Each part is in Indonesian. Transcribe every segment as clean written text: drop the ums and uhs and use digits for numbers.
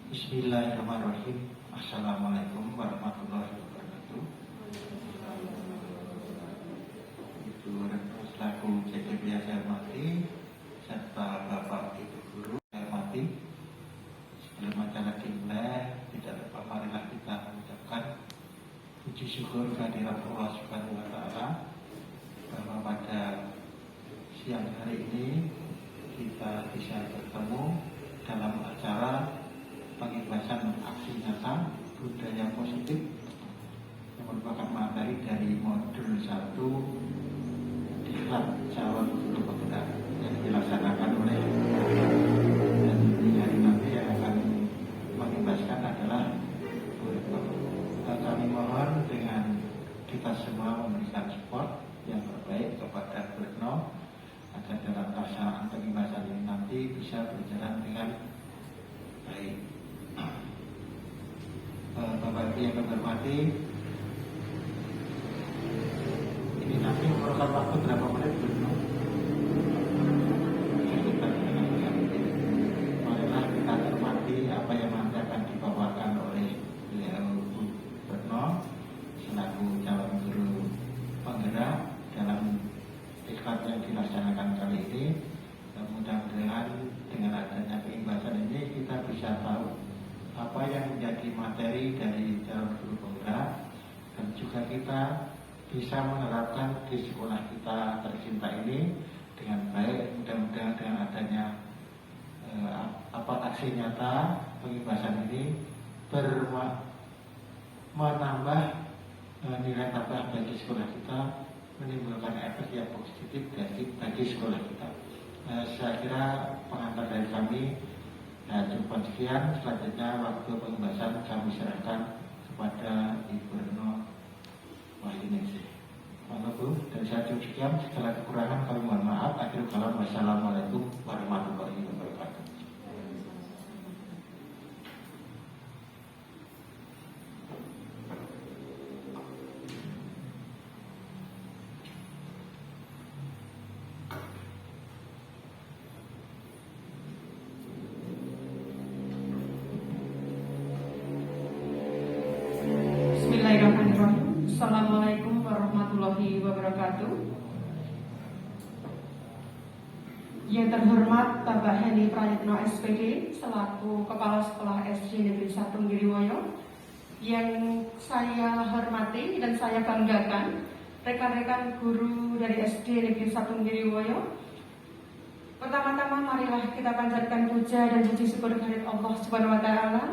Bismillahirrahmanirrahim. Assalamualaikum warahmatullahi wabarakatuh. Ibu Rektor selaku CPB saya hormati, serta Bapak Ibu Guru saya hormati. Sebelum acara dimulai, tidak lupa marilah kita mengucapkan puji syukur kehadirat Allah Subhanahu wa Ta'ala bahwa pada siang hari ini kita bisa bertemu dalam acara pengibasan aksi nyata budaya positif yang merupakan materi dari modul 1 Diklat Calon Guru Penggerak yang dilaksanakan oleh dan di hari nanti yang akan mengibaskan adalah Bu Rektor. Kami mohon dengan kita semua memberikan support yang terbaik kepada Bu Rektor agar dalam pelaksanaan pengibasan ini nanti bisa berjalan dengan baik. Bapak Ibu yang kami hormati, ini nanti memerlukan waktu berapa menit belum? Marilah kita cermati apa yang nanti akan dibawakan oleh beliau Bu Retno selaku calon guru penggerak dalam diklat yang dilaksanakan kali ini. Mudah-mudahan dengan adanya pengibasan ini kita bisa tahu apa yang menjadi materi dari calon guru penggerak dan juga kita bisa menerapkan di sekolah kita tercinta ini dengan baik. Mudah-mudahan dengan adanya aksi nyata pengibasan ini menambah nilai tambah bagi sekolah kita, menimbulkan efek yang positif bagi sekolah kita. Saya kira pengantar dari kami cukup sekian. Selanjutnya waktu pengibasan kami serahkan kepada Ibu Retno Wahyuningsih. Mohon Bu, dari saya cukup sekian. Segala kekurangan kami mohon maaf. Akhirul kalam, wassalamualaikum warahmatullahi wabarakatuh. Bismillahirrahmanirrahim. Assalamualaikum warahmatullahi wabarakatuh. Yang terhormat Bapak Heni Prayitno SPD selaku Kepala Sekolah SD Negeri 1 Giriwoyo, yang saya hormati dan saya banggakan rekan-rekan guru dari SD Negeri 1 Giriwoyo. Pertama-tama marilah kita panjatkan puja dan puji syukur kehadirat Allah Subhanahu wa Ta'ala,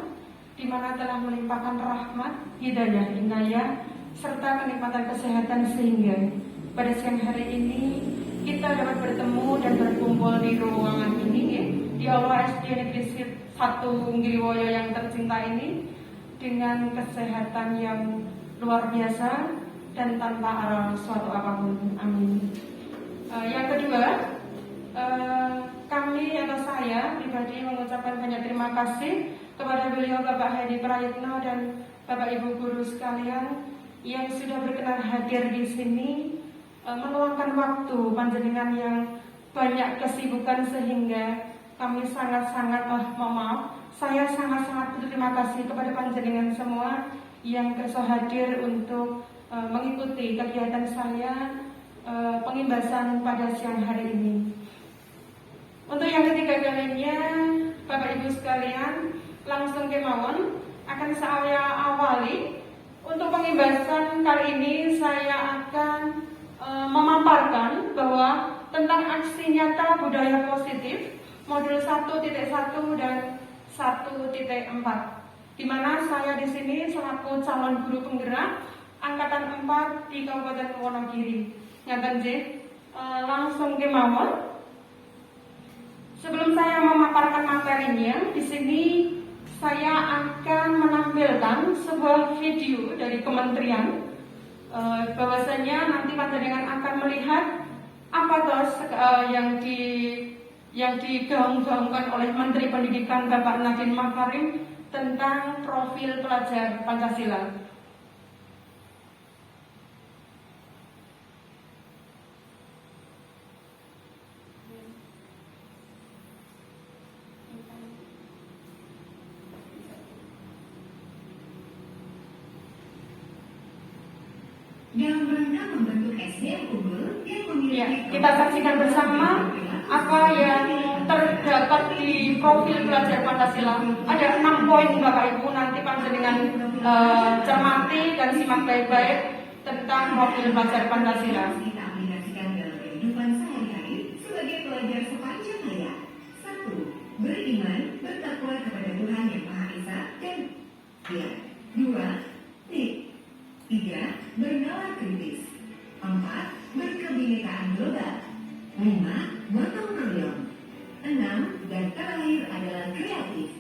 di mana telah melimpahkan rahmat, hidayah, inayah, serta kenikmatan kesehatan sehingga pada siang hari ini kita dapat bertemu dan berkumpul di ruangan ini di Aula SD Negeri 1 Giriwoyo yang tercinta ini dengan kesehatan yang luar biasa dan tanpa aral suatu apapun. Amin. Yang kedua, kami atau saya pribadi mengucapkan banyak terima kasih kepada beliau Bapak Heni Prayitno dan Bapak Ibu guru sekalian yang sudah berkenan hadir di sini, meluangkan waktu panjenengan yang banyak kesibukan sehingga kami sangat-sangat saya sangat-sangat berterima kasih kepada panjenengan semua yang kerso hadir untuk mengikuti kegiatan saya pengibasan pada siang hari ini. Untuk yang ketiga kalinya, Bapak Ibu sekalian, langsung kemawon akan saya awali. Untuk pengibasan kali ini saya akan memaparkan bahwa tentang aksi nyata budaya positif modul 1.1 dan 1.4, di mana saya di sini selaku calon guru penggerak angkatan 4 di Kabupaten Wonogiri. Ngaten nggih, langsung kemawon. Sebelum saya memaparkan materinya, di sini saya akan menampilkan sebuah video dari kementerian, bahwasanya nanti panjenengan akan melihat apa yang digaung-gaungkan oleh Menteri Pendidikan Bapak Nadiem Makarim tentang profil pelajar Pancasila. dalam rangka membentuk SDM unggul yang memiliki Ya, kita saksikan bersama apa yang terdapat di profil pelajar Pancasila. Ada 6 poin Bapak Ibu, nanti panjenengan cermati dan simak baik-baik tentang profil pelajar Pancasila. Kita aplikasikan dalam kehidupan sehari-hari sebagai pelajar sepanjang hayat. 1. Beriman, bertakwa kepada Tuhan Yang Maha Esa dan ya. 2. 3. Bernalar kritis. 4. Berkebinekaan global. 5. Gotong royong. 6. Dan terakhir adalah kreatif.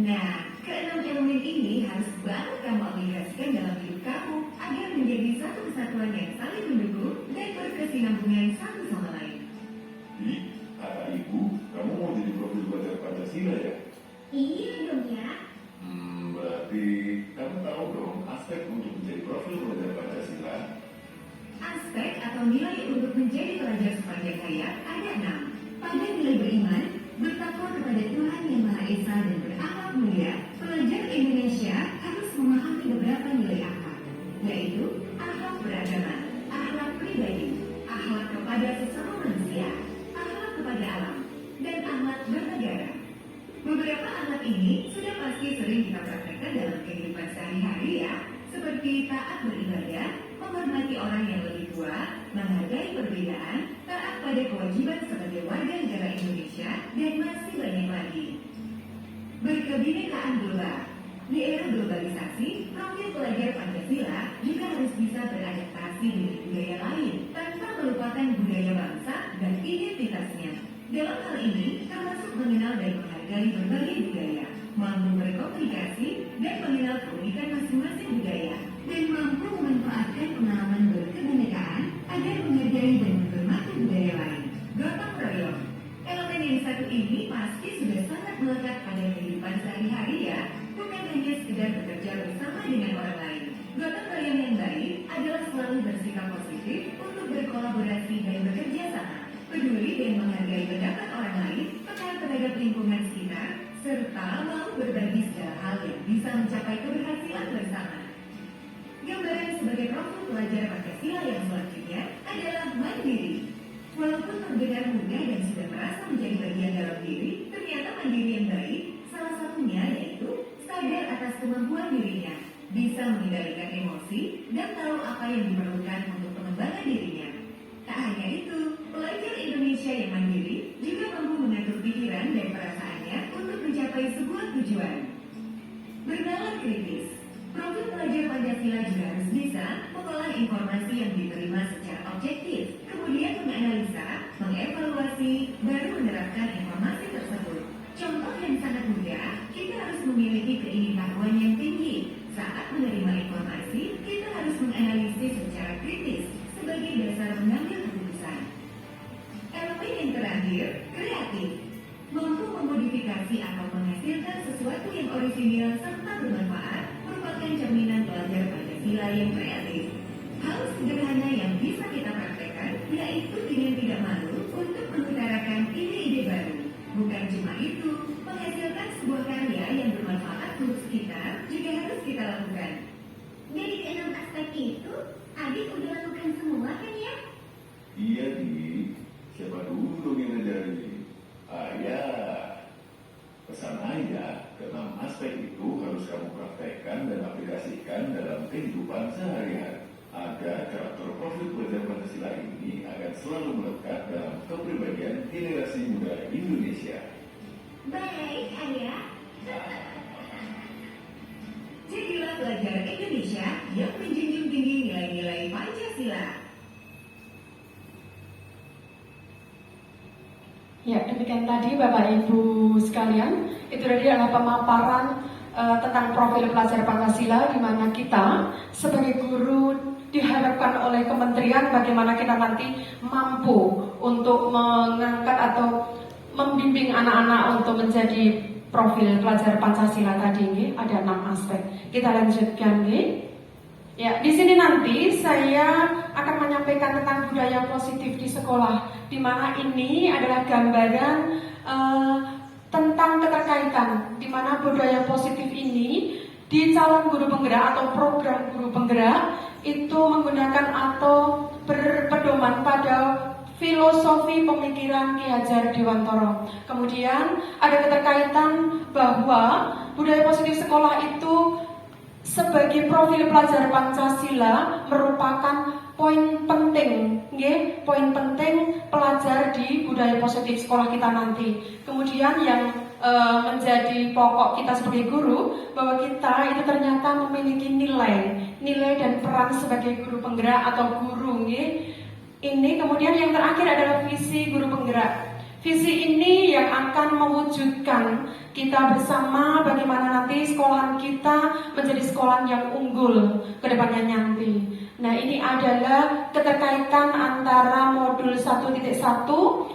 Nah, keenam elemen ini harus banget kamu aplikasikan dalam hidup kamu agar menjadi satu kesatuan yang saling mendukung dan berkesinambungan satu sama lain. Kata ibu, kamu mau jadi profil pelajar Pancasila ya? Iya dong ya. Berarti kamu tahu dong aspek untuk menjadi profil pelajar Pancasila. Aspek atau nilai untuk menjadi pelajar sepanjang hayat ada 6. Pada nilai beriman, bertakwa kepada Tuhan Yang Maha Esa dan berakhlak mulia, pelajar Indonesia harus memahami beberapa nilai akhlak, yaitu akhlak beragama, akhlak pribadi, akhlak kepada sesama manusia, akhlak kepada alam, dan akhlak bernegara. Beberapa akhlak ini sudah pasti sering kita praktekkan dalam kehidupan sehari-hari ya, seperti taat beribadah, menghormati orang yang lebih tua, menghargai perbedaan, taat pada kewajiban sebagai warga negara Indonesia, dan masih banyak lagi. Berkebinekaan global. Di era globalisasi, profil pelajar Pancasila juga harus bisa beradaptasi dengan budaya lain tanpa melupakan budaya bangsa dan identitasnya. Dalam hal ini, termasuk mengenal dan menghargai berbagai budaya, mampu berkomunikasi dan mengenal keunikan masing-masing budaya, dan mampu memanfaatkan pengalaman berkebinekaan agar menghargai dan menghormati budaya lain. Gotong royong. Elemen yang satu ini pasti sudah sangat melekat pada kehidupan sehari-hari ya, bukan hanya sekedar bekerja bersama dengan orang lain. Gotong royong yang baik adalah selalu bersikap positif untuk berkolaborasi dan bekerja sama, peduli dan menghargai pendapat orang lain, peka terhadap lingkungan sekitar, serta mau berbagi segala hal yang bisa mencapai keberhasilan bersama. Gambaran sebagai profil pelajar Pancasila yang selanjutnya adalah mandiri. Walaupun terdengar mudah dan sudah merasa menjadi bagian dalam diri, ternyata mandiri yang baik salah satunya yaitu sadar atas kemampuan dirinya, bisa mengendalikan emosi, dan tahu apa yang diperlukan untuk pengembangan dirinya. Tak hanya itu, pelajar Indonesia yang mandiri juga mampu mengatur pikiran dan perasaannya untuk mencapai sebuah tujuan. Bernalar kritis. Profil pelajar Pancasila juga harus bisa mengolah informasi yang diterima secara objektif, kemudian menganalisa, mengevaluasi, baru menerapkan informasi tersebut. Contoh yang sangat mudah, kita harus memiliki keinginahuan yang tinggi. Saat menerima informasi, kita harus menganalisis secara kritis sebagai dasar mengambil keputusan. Elemen yang terakhir, kreatif. Mampu memodifikasi atau menghasilkan sesuatu yang orisinil serta bermanfaat merupakan cerminan pelajar Pancasila yang kreatif. Hal sederhana yang bisa kita praktekkan yaitu dengan tidak malu untuk mengutarakan ide-ide baru. Bukan cuma itu, menghasilkan sebuah karya yang bermanfaat untuk sekitar juga harus kita lakukan. Dari keenam aspek itu, Adik udah lakukan semua kan ya? Iya, Di. Siapa dulu dong yang ngajarin? Ayah. Pesan ayah, keenam aspek itu harus kamu praktekkan dan aplikasikan dalam kehidupan sehari-hari agar karakter profil pelajar Pancasila ini akan selalu melekat dalam kepribadian generasi muda Indonesia. Baik, Ayah. Jadilah pelajar Indonesia yang menjunjung tinggi nilai-nilai Pancasila. Ya, demikian tadi Bapak Ibu sekalian, itu tadi adalah pemaparan tentang profil pelajar Pancasila, di mana kita sebagai guru diharapkan oleh kementerian bagaimana kita nanti mampu untuk mengangkat atau membimbing anak-anak untuk menjadi profil pelajar Pancasila tadi ini. Ada 6 aspek. Kita lanjutkan nih. Ya, di sini nanti saya akan menyampaikan tentang budaya positif di sekolah, di mana ini adalah gambaran tentang keterkaitan, di mana budaya positif ini di calon guru penggerak atau program guru penggerak itu menggunakan atau berpedoman pada filosofi pemikiran Ki Hajar Dewantara. Kemudian ada keterkaitan bahwa budaya positif sekolah itu sebagai profil pelajar Pancasila merupakan poin penting, poin penting pelajar di budaya positif sekolah kita nanti. Kemudian yang menjadi pokok kita sebagai guru, bahwa kita itu ternyata memiliki nilai dan peran sebagai guru penggerak atau guru, Ini kemudian yang terakhir adalah visi guru penggerak. Visi ini yang akan mewujudkan kita bersama bagaimana nanti sekolahan kita menjadi sekolahan yang unggul ke depannya nanti. Nah, ini adalah keterkaitan antara modul 1.1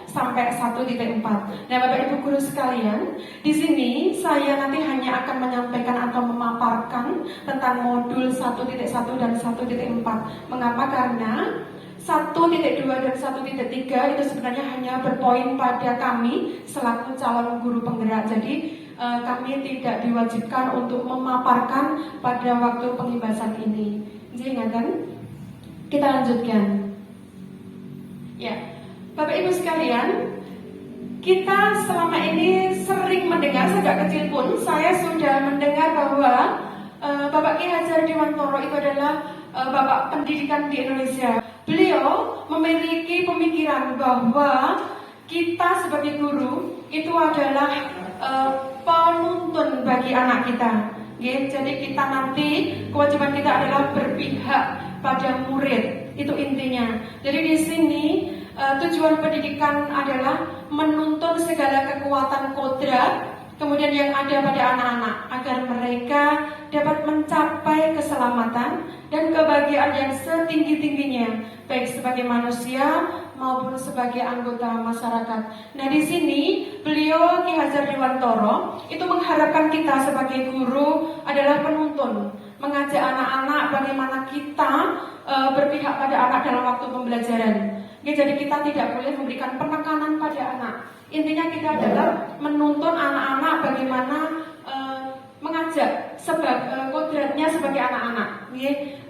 sampai 1.4. Nah, Bapak Ibu guru sekalian, di sini saya nanti hanya akan menyampaikan atau memaparkan tentang modul 1.1 dan 1.4. Mengapa? Karena 1.2 dan 1.3 itu sebenarnya hanya berpoin pada kami selaku calon guru penggerak. Jadi kami tidak diwajibkan untuk memaparkan pada waktu pembahasan ini. Jadi ingatkan, kita lanjutkan. Ya, Bapak Ibu sekalian, kita selama ini sering mendengar, sejak kecil pun saya sudah mendengar bahwa Bapak Ki Hajar Dewantara itu adalah Bapak pendidikan di Indonesia. Beliau memiliki pemikiran bahwa kita sebagai guru itu adalah penuntun bagi anak kita. Jadi kita nanti kewajiban kita adalah berpihak pada murid, itu intinya. Jadi di sini tujuan pendidikan adalah menuntun segala kekuatan kodrat kemudian yang ada pada anak-anak agar mereka dapat mencapai keselamatan dan kebahagiaan yang setinggi-tingginya, baik sebagai manusia maupun sebagai anggota masyarakat. Nah, di sini beliau Ki Hajar Dewantara itu mengharapkan kita sebagai guru adalah penuntun, mengajak anak-anak bagaimana kita berpihak pada anak dalam waktu pembelajaran. Jadi kita tidak boleh memberikan penekanan pada anak. Intinya kita adalah menuntun anak-anak bagaimana mengajak kodratnya sebagai anak-anak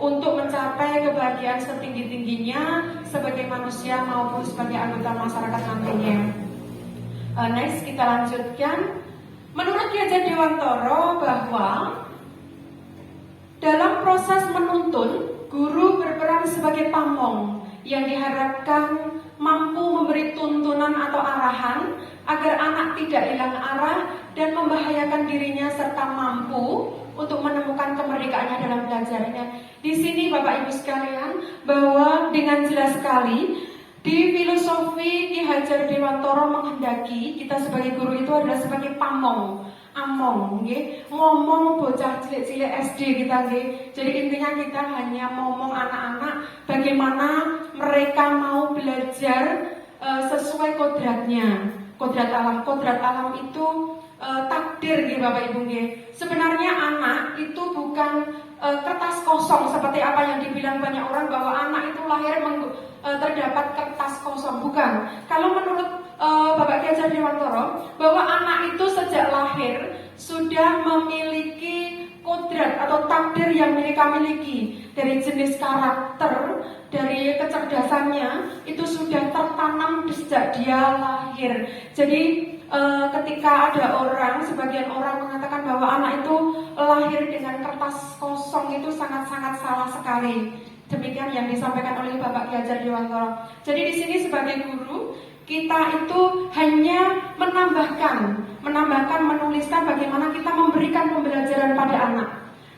untuk mencapai kebahagiaan setinggi-tingginya sebagai manusia maupun sebagai anggota masyarakat nantinya. Next kita lanjutkan. Menurut Ki Hajar Dewantara bahwa dalam proses menuntun, guru berperan sebagai pamong yang diharapkan mampu memberi tuntunan atau arahan agar anak tidak hilang arah dan membahayakan dirinya serta mampu untuk menemukan kemerdekaannya dalam belajarnya. Di sini Bapak Ibu sekalian, bahwa dengan jelas sekali di filosofi Ki Hajar Dewantara menghendaki kita sebagai guru itu adalah sebagai pamong, ngomong bocah cilik-cilik SD kita, Jadi intinya kita hanya ngomong anak-anak bagaimana mereka mau belajar sesuai kodratnya. Kodrat alam itu takdir Bapak Ibu. Sebenarnya anak itu bukan kertas kosong seperti apa yang dibilang banyak orang bahwa anak itu lahir terdapat kertas kosong. Bukan. Kalau menurut Bapak Ki Hajar Dewantara, bahwa anak itu sejak lahir sudah memiliki kodrat atau takdir yang mereka miliki. Dari jenis karakter, dari kecerdasannya itu sudah tertanam sejak dia lahir. Jadi ketika ada sebagian orang mengatakan bahwa anak itu lahir dengan kertas kosong, itu sangat-sangat salah sekali. Demikian yang disampaikan oleh Bapak Ki Hajar Dewantara. Jadi di sini sebagai guru kita itu hanya menuliskan bagaimana kita memberikan pembelajaran pada anak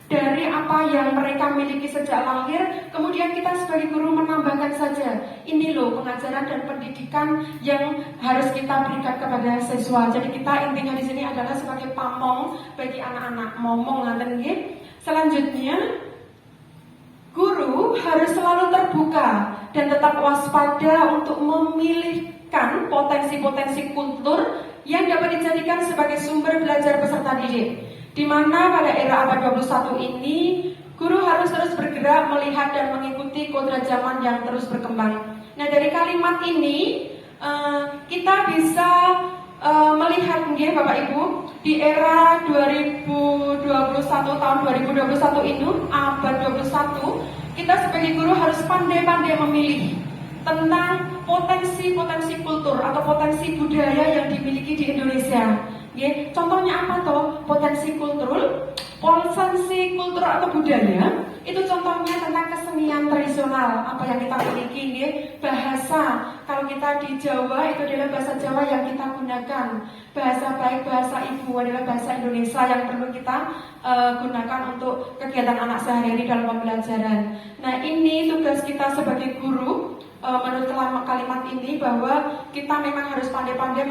dari apa yang mereka miliki sejak lahir. Kemudian kita sebagai guru menambahkan saja, ini loh pengajaran dan pendidikan yang harus kita berikan kepada siswa. Jadi kita intinya di sini adalah sebagai pamong bagi anak-anak. Selanjutnya, guru harus selalu terbuka dan tetap waspada untuk memilihkan potensi-potensi kultur yang dapat dijadikan sebagai sumber belajar peserta didik. Di mana pada era abad 21 ini, guru harus terus bergerak, melihat dan mengikuti kodrat zaman yang terus berkembang. Nah, dari kalimat ini kita bisa melihat Bapak Ibu, di era 2021 tahun 2021 ini, abad 21, kita sebagai guru harus pandai-pandai memilih tentang potensi-potensi kultur atau potensi budaya yang dimiliki di Indonesia. Contohnya apa toh? Potensi kultur atau budaya itu contohnya tentang kesenian tradisional apa yang kita miliki, bahasa. Kalau kita di Jawa itu adalah bahasa Jawa yang kita gunakan. Bahasa baik, bahasa ibu adalah bahasa Indonesia yang perlu kita gunakan untuk kegiatan anak sehari-hari dalam pembelajaran. Nah, ini tugas kita sebagai guru. Menurut kalimat ini bahwa kita memang harus pandai-pandai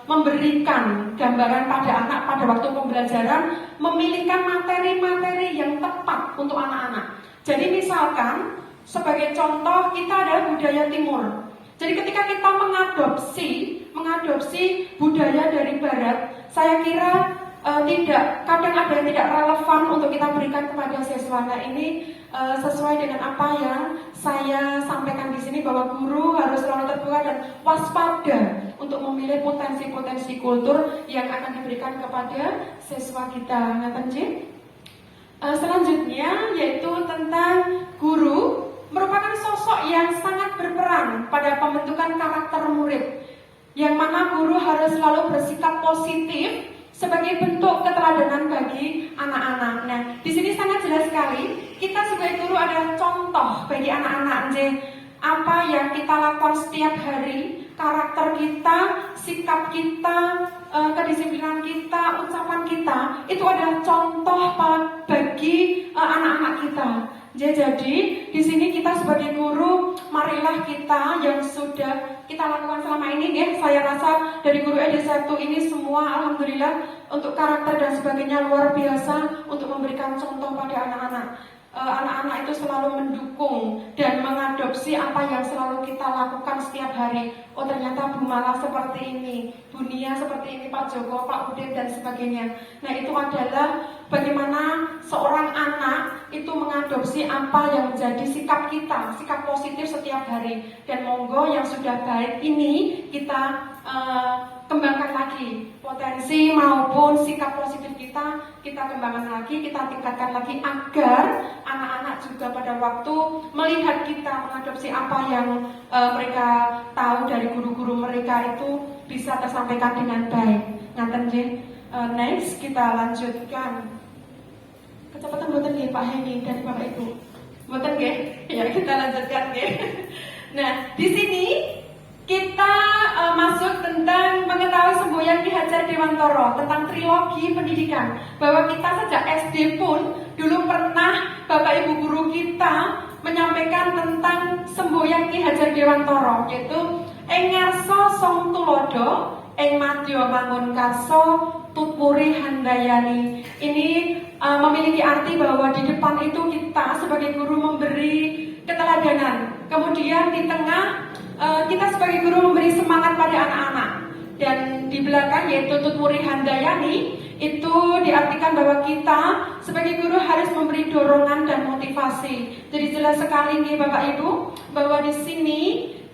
memberikan gambaran pada anak pada waktu pembelajaran, memilihkan materi-materi yang tepat untuk anak-anak. Jadi misalkan sebagai contoh kita adalah budaya timur. Jadi ketika kita mengadopsi budaya dari barat, saya kira kadang ada yang tidak relevan untuk kita berikan kepada siswa. Nah, ini sesuai dengan apa yang saya sampaikan di sini bahwa guru harus selalu terbuka dan waspada untuk memilih potensi-potensi kultur yang akan diberikan kepada siswa kita. Selanjutnya yaitu tentang guru merupakan sosok yang sangat berperan pada pembentukan karakter murid, yang mana guru harus selalu bersikap positif sebagai bentuk keteladanan bagi anak-anak. Nah, di sini sangat jelas sekali kita sebagai guru adalah contoh bagi anak-anak. Apa yang kita lakukan setiap hari, karakter kita, sikap kita, kedisiplinan kita, ucapan kita, itu adalah contoh bagi anak-anak kita. Jadi di sini kita sebagai guru, marilah kita yang sudah kita lakukan selama ini, saya rasa dari guru SD1 ini semua alhamdulillah untuk karakter dan sebagainya luar biasa untuk memberikan contoh pada anak-anak. Anak-anak itu selalu mendukung dan mengadopsi apa yang selalu kita lakukan setiap hari. Oh, ternyata Bu Mala seperti ini, Bu Nia seperti ini, Pak Joko, Pak Udin dan sebagainya. Nah, itu adalah bagaimana seorang anak itu mengadopsi apa yang menjadi sikap kita, sikap positif setiap hari. Dan monggo yang sudah baik ini kita kembangkan lagi potensi maupun sikap positif kita kembangkan lagi, kita tingkatkan lagi agar anak-anak juga pada waktu melihat kita mengadopsi apa yang mereka tahu dari guru-guru mereka itu bisa tersampaikan dengan baik. Next kita lanjutkan. Kecepatan boten nggih Pak Heni dan Bapak Ibu. Boten nggih? Ya kita lanjutkan nggih. Nah, di sini kita masuk tentang mengetahui semboyan Ki Hajar Dewantara tentang trilogi pendidikan, bahwa kita sejak SD pun dulu pernah Bapak Ibu guru kita menyampaikan tentang semboyan Ki Hajar Dewantara, yaitu ing ngarsa song tulodo, ing madya mangun karso, tutpuri handayani. Ini memiliki arti bahwa di depan itu kita sebagai guru memberi keteladanan, kemudian di tengah kita sebagai guru memberi semangat pada anak-anak, dan di belakang yaitu tutpuri handayani itu diartikan bahwa kita sebagai guru harus memberi dorongan dan motivasi. Jadi jelas sekali nih Bapak Ibu bahwa di sini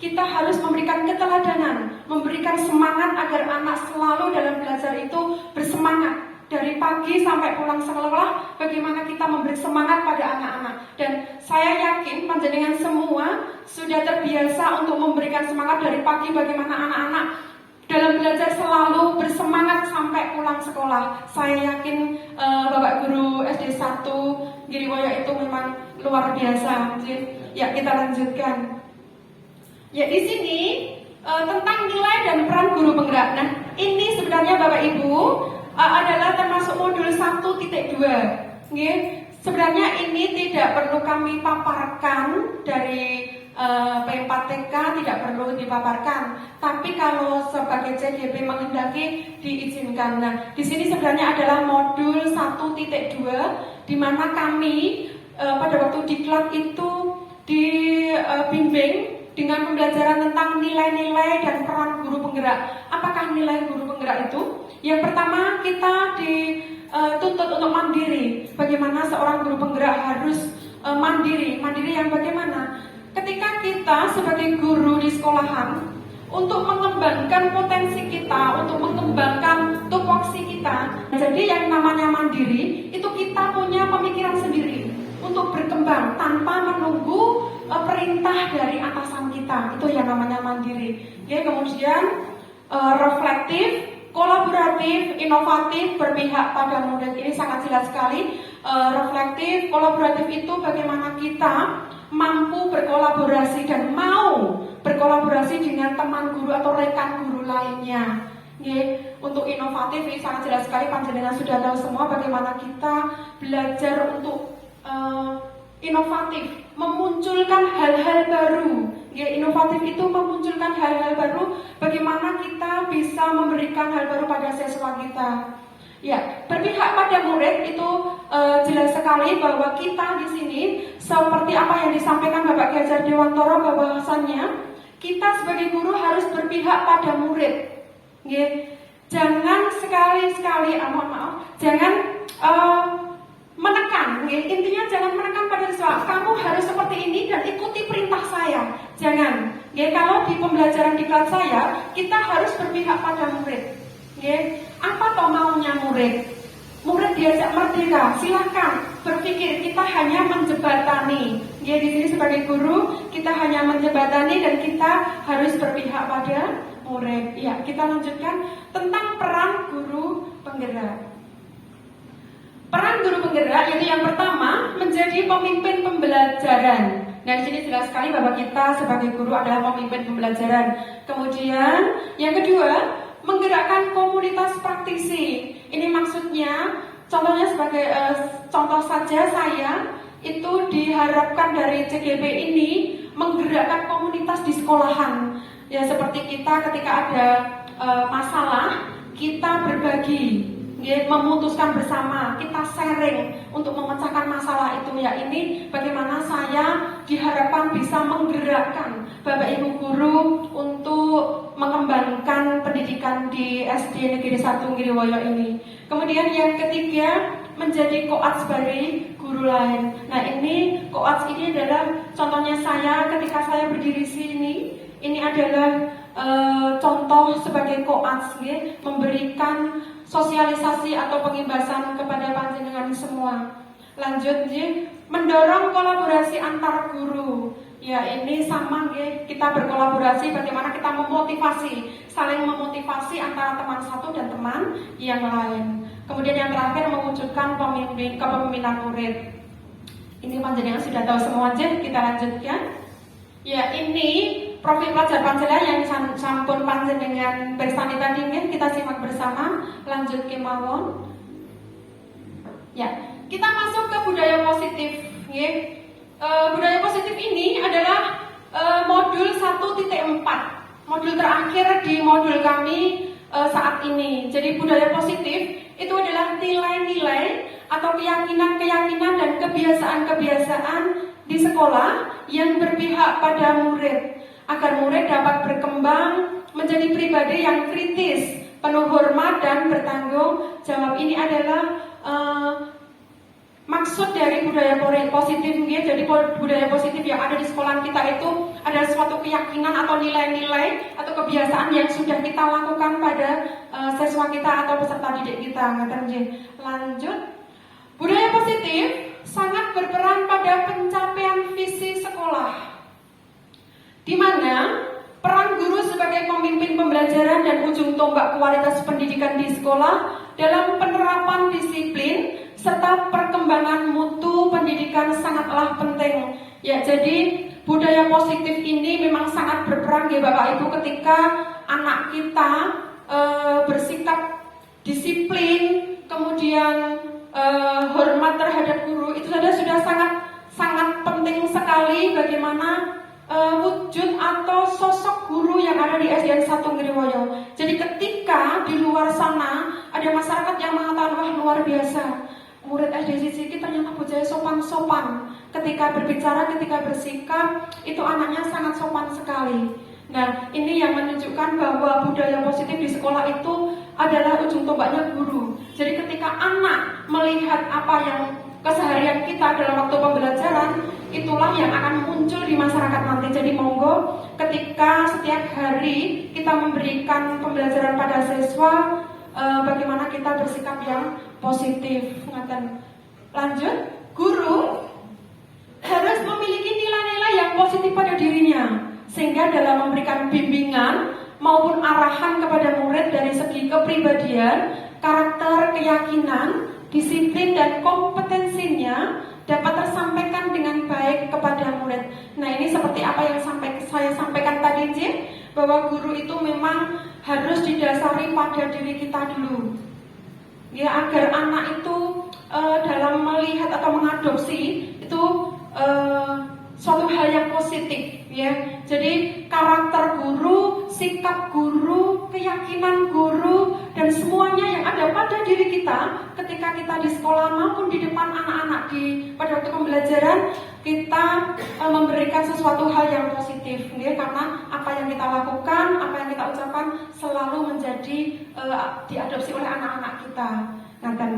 kita harus memberikan keteladanan, memberikan semangat agar anak selalu dalam belajar itu bersemangat. Dari pagi sampai pulang sekolah, bagaimana kita memberi semangat pada anak-anak. Dan saya yakin panjenengan semua sudah terbiasa untuk memberikan semangat dari pagi, bagaimana anak-anak dalam belajar selalu bersemangat sampai pulang sekolah. Saya yakin Bapak Guru SD1 Giriwoyo itu memang luar biasa. Ya, kita lanjutkan. Ya, di sini tentang nilai dan peran guru penggerak. Nah, ini sebenarnya Bapak Ibu adalah termasuk modul 1.2. Sebenarnya ini tidak perlu kami paparkan dari P4TK, tidak perlu dipaparkan. Tapi kalau sebagai CGP menghendaki diizinkan. Nah, di sini sebenarnya adalah modul 1.2 di mana kami pada waktu diklat itu dibimbing dengan pembelajaran tentang nilai-nilai dan peran guru penggerak. Apakah nilai guru penggerak itu? Yang pertama, kita dituntut untuk mandiri. Bagaimana seorang guru penggerak harus mandiri? Mandiri yang bagaimana? Ketika kita sebagai guru di sekolahan, untuk mengembangkan potensi kita, untuk mengembangkan tupoksi kita. Jadi yang namanya mandiri, itu kita punya pemikiran sendiri. untuk berkembang tanpa menunggu perintah dari atasan kita. Itu yang namanya mandiri. Ya, kemudian reflektif, kolaboratif, inovatif, berpihak pada murid. Ini sangat jelas sekali. Reflektif, kolaboratif itu bagaimana kita mampu berkolaborasi dan mau berkolaborasi dengan teman guru atau rekan guru lainnya. Untuk inovatif ini sangat jelas sekali, panjenengan sudah tahu semua bagaimana kita belajar untuk inovatif, memunculkan hal-hal baru. Inovatif itu memunculkan hal-hal baru, bagaimana kita bisa memberikan hal baru pada siswa kita. Ya, berpihak pada murid itu jelas sekali bahwa kita di sini seperti apa yang disampaikan Bapak Ki Hajar Dewantoro, bahwasannya kita sebagai guru harus berpihak pada murid. Jangan sekali-sekali, jangan menekan. Intinya jangan menekan pada siswa. Kamu harus seperti ini dan ikuti perintah saya. Jangan. Kalau di pembelajaran di kelas saya, kita harus berpihak pada murid. Apa toh maunya murid? Murid diajak merdeka, silahkan berpikir. Kita hanya menjebatani. Di sini sebagai guru kita hanya menjebatani dan kita harus berpihak pada murid. Ya, kita lanjutkan tentang peran guru penggerak. Peran guru penggerak yaitu yang pertama menjadi pemimpin pembelajaran. Nah, di sini jelas sekali bahwa kita sebagai guru adalah pemimpin pembelajaran. Kemudian yang kedua, menggerakkan komunitas praktisi. Ini maksudnya, contohnya sebagai contoh saja saya itu diharapkan dari CGP ini menggerakkan komunitas di sekolahan. Ya, seperti kita ketika ada masalah, kita berbagi, memutuskan bersama, kita sharing untuk memecahkan masalah itu. Ya, ini bagaimana saya diharapkan bisa menggerakkan Bapak Ibu guru untuk mengembangkan pendidikan di SD Negeri 1 Ngriwoyo ini. Kemudian yang ketiga, menjadi koats bagi guru lain. Nah, ini koats ini adalah contohnya saya ketika saya berdiri sini. Ini adalah contoh sebagai koats, memberikan sosialisasi atau pengibasan kepada panjenengan semua. Lanjut, mendorong kolaborasi antar guru. Ya, ini sama, kita berkolaborasi, bagaimana kita memotivasi, saling memotivasi antara teman satu dan teman yang lain. Kemudian yang terakhir, mewujudkan kepemimpinan murid. Ini panjenengan sudah tahu semua, kita lanjutkan. Ya, ini profil pelajar panjenengan yang sampun panjenengan bersani tadi, kita simak bersama. Lanjut ke mawon. Ya, kita masuk ke budaya positif. Budaya positif ini adalah modul 1.4, modul terakhir di modul kami saat ini. Jadi budaya positif itu adalah nilai-nilai atau keyakinan-keyakinan dan kebiasaan-kebiasaan di sekolah yang berpihak pada murid, agar murid dapat berkembang menjadi pribadi yang kritis, penuh hormat dan bertanggung jawab. Ini adalah maksud dari budaya positif. Jadi budaya positif yang ada di sekolah kita itu adalah suatu keyakinan atau nilai-nilai atau kebiasaan yang sudah kita lakukan pada siswa kita atau peserta didik kita. Lanjut, budaya positif sangat berperan pada pencapaian visi sekolah, di mana peran guru sebagai pemimpin pembelajaran dan ujung tombak kualitas pendidikan di sekolah dalam penerapan disiplin serta perkembangan mutu pendidikan sangatlah penting. Ya, jadi budaya positif ini memang sangat berperan ya Bapak Ibu ketika anak kita bersikap disiplin, kemudian hormat terhadap guru, itu sudah sangat penting sekali bagaimana wujud atau sosok guru yang ada di SDN 1 Ngriwoyo. Jadi ketika di luar sana ada masyarakat yang mengatakan, wah luar biasa, murid SD Siki ternyata bocah sopan-sopan. Ketika berbicara, ketika bersikap, itu anaknya sangat sopan sekali. Nah, ini yang menunjukkan bahwa budaya positif di sekolah itu adalah ujung tombaknya guru. Jadi ketika anak melihat apa yang keseharian kita dalam waktu pembelajaran, itulah yang akan muncul di masyarakat nanti. Jadi monggo ketika setiap hari kita memberikan pembelajaran pada siswa, bagaimana kita bersikap yang positif. Lanjut, guru sehingga dalam memberikan bimbingan maupun arahan kepada murid dari segi kepribadian, karakter, keyakinan, disiplin dan kompetensinya dapat tersampaikan dengan baik kepada murid. Nah, ini seperti apa yang saya sampaikan tadi, Cik, bahwa guru itu memang harus didasari pada diri kita dulu, ya, agar anak itu dalam melihat atau mengadopsi itu suatu hal yang positif, ya. Jadi karakter guru, sikap guru, keyakinan guru, dan semuanya yang ada pada diri kita ketika kita di sekolah maupun di depan anak-anak pada waktu pembelajaran, kita memberikan sesuatu hal yang positif, ya, karena apa yang kita lakukan, apa yang kita ucapkan selalu menjadi diadopsi oleh anak-anak kita. Nah, dan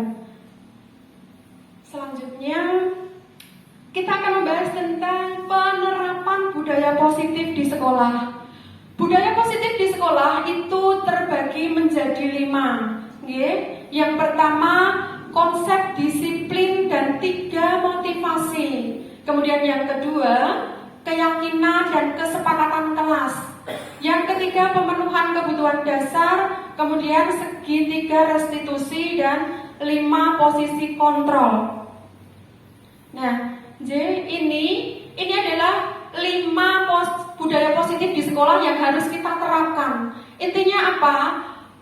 selanjutnya kita akan membahas tentang penerapan budaya positif di sekolah. Budaya positif di sekolah itu terbagi menjadi 5. Yang pertama, konsep disiplin dan 3 motivasi. Kemudian yang kedua, keyakinan dan kesepakatan kelas. Yang ketiga, pemenuhan kebutuhan dasar. Kemudian segitiga restitusi dan 5 posisi kontrol. Nah, jadi ini adalah 5 budaya positif di sekolah yang harus kita terapkan. Intinya apa?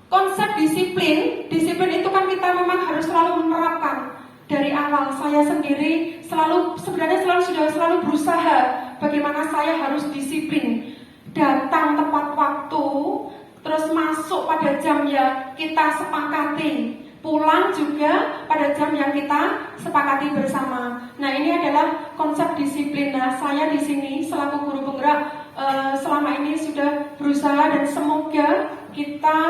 Konsep disiplin itu kan kita memang harus selalu menerapkan dari awal. Saya sendiri sebenarnya sudah selalu berusaha bagaimana saya harus disiplin, datang tepat waktu, terus masuk pada jam yang kita sepakati, pulang juga pada jam yang kita sepakati bersama. Nah, ini adalah konsep disiplin. Nah, saya di sini selaku guru penggerak selama ini sudah berusaha, dan semoga kita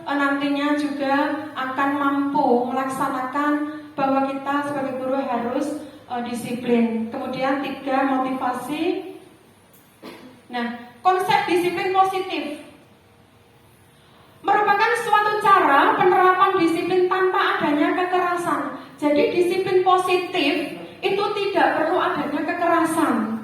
nantinya juga akan mampu melaksanakan bahwa kita sebagai guru harus disiplin. Kemudian 3 motivasi. Nah, konsep disiplin positif merupakan suatu cara penerapan disiplin tanpa adanya kekerasan. Jadi disiplin positif itu tidak perlu adanya kekerasan,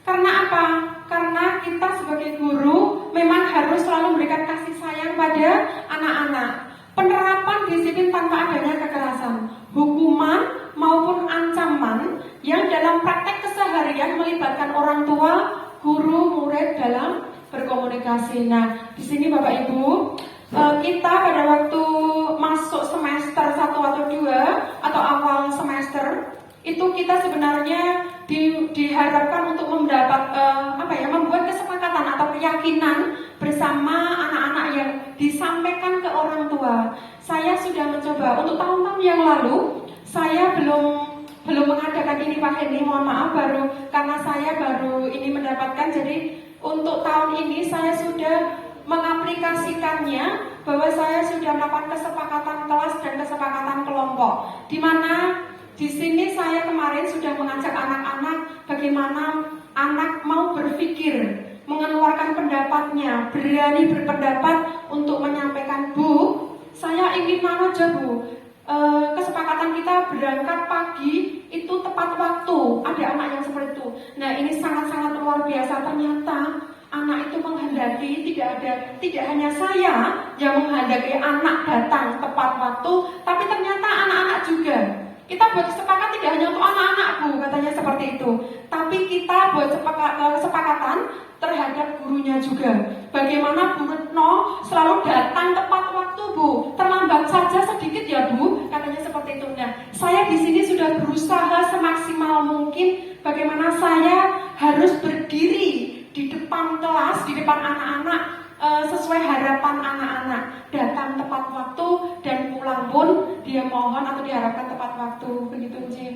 karena apa? Karena kita sebagai guru memang harus selalu memberikan kasih sayang pada anak-anak. Penerapan disiplin tanpa adanya kekerasan, hukuman maupun ancaman yang dalam praktek keseharian melibatkan orang tua, guru, murid dalam berkomunikasi. Nah, di sini Bapak Ibu, kita pada waktu masuk semester 1 atau 2 atau awal semester itu kita sebenarnya diharapkan untuk membuat kesepakatan atau keyakinan bersama anak-anak yang disampaikan ke orang tua. Saya sudah mencoba untuk tahun-tahun yang lalu, saya belum mengadakan ini Pak Hendy, mohon maaf, karena saya baru ini mendapatkan. Jadi untuk tahun ini saya sudah mengaplikasikannya, bahwa saya sudah melakukan kesepakatan kelas dan kesepakatan kelompok, di mana di sini saya kemarin sudah mengajak anak-anak bagaimana anak mau berpikir, mengeluarkan pendapatnya, berani berpendapat untuk menyampaikan, Bu, saya ingin aja Bu, kesepakatan kita berangkat pagi itu tepat waktu. Ada anak yang seperti itu. Nah, ini sangat-sangat luar biasa. Ternyata anak itu menghendaki, tidak hanya saya yang menghendaki anak datang tepat waktu, tapi ternyata anak-anak juga. Kita buat kesepakatan tidak hanya untuk anak-anak Bu, katanya seperti itu, tapi kita buat kesepakatan terhadap gurunya juga. Bagaimana Bu Retno selalu datang tepat waktu Bu, terlambat saja sedikit ya Bu, katanya seperti itu. Nah, saya di sini sudah berusaha semaksimal mungkin bagaimana saya harus berdiri di depan kelas, di depan anak-anak, sesuai harapan anak-anak, datang tepat waktu dan pulang pun dia mohon atau diharapkan tepat waktu, begitu Cik.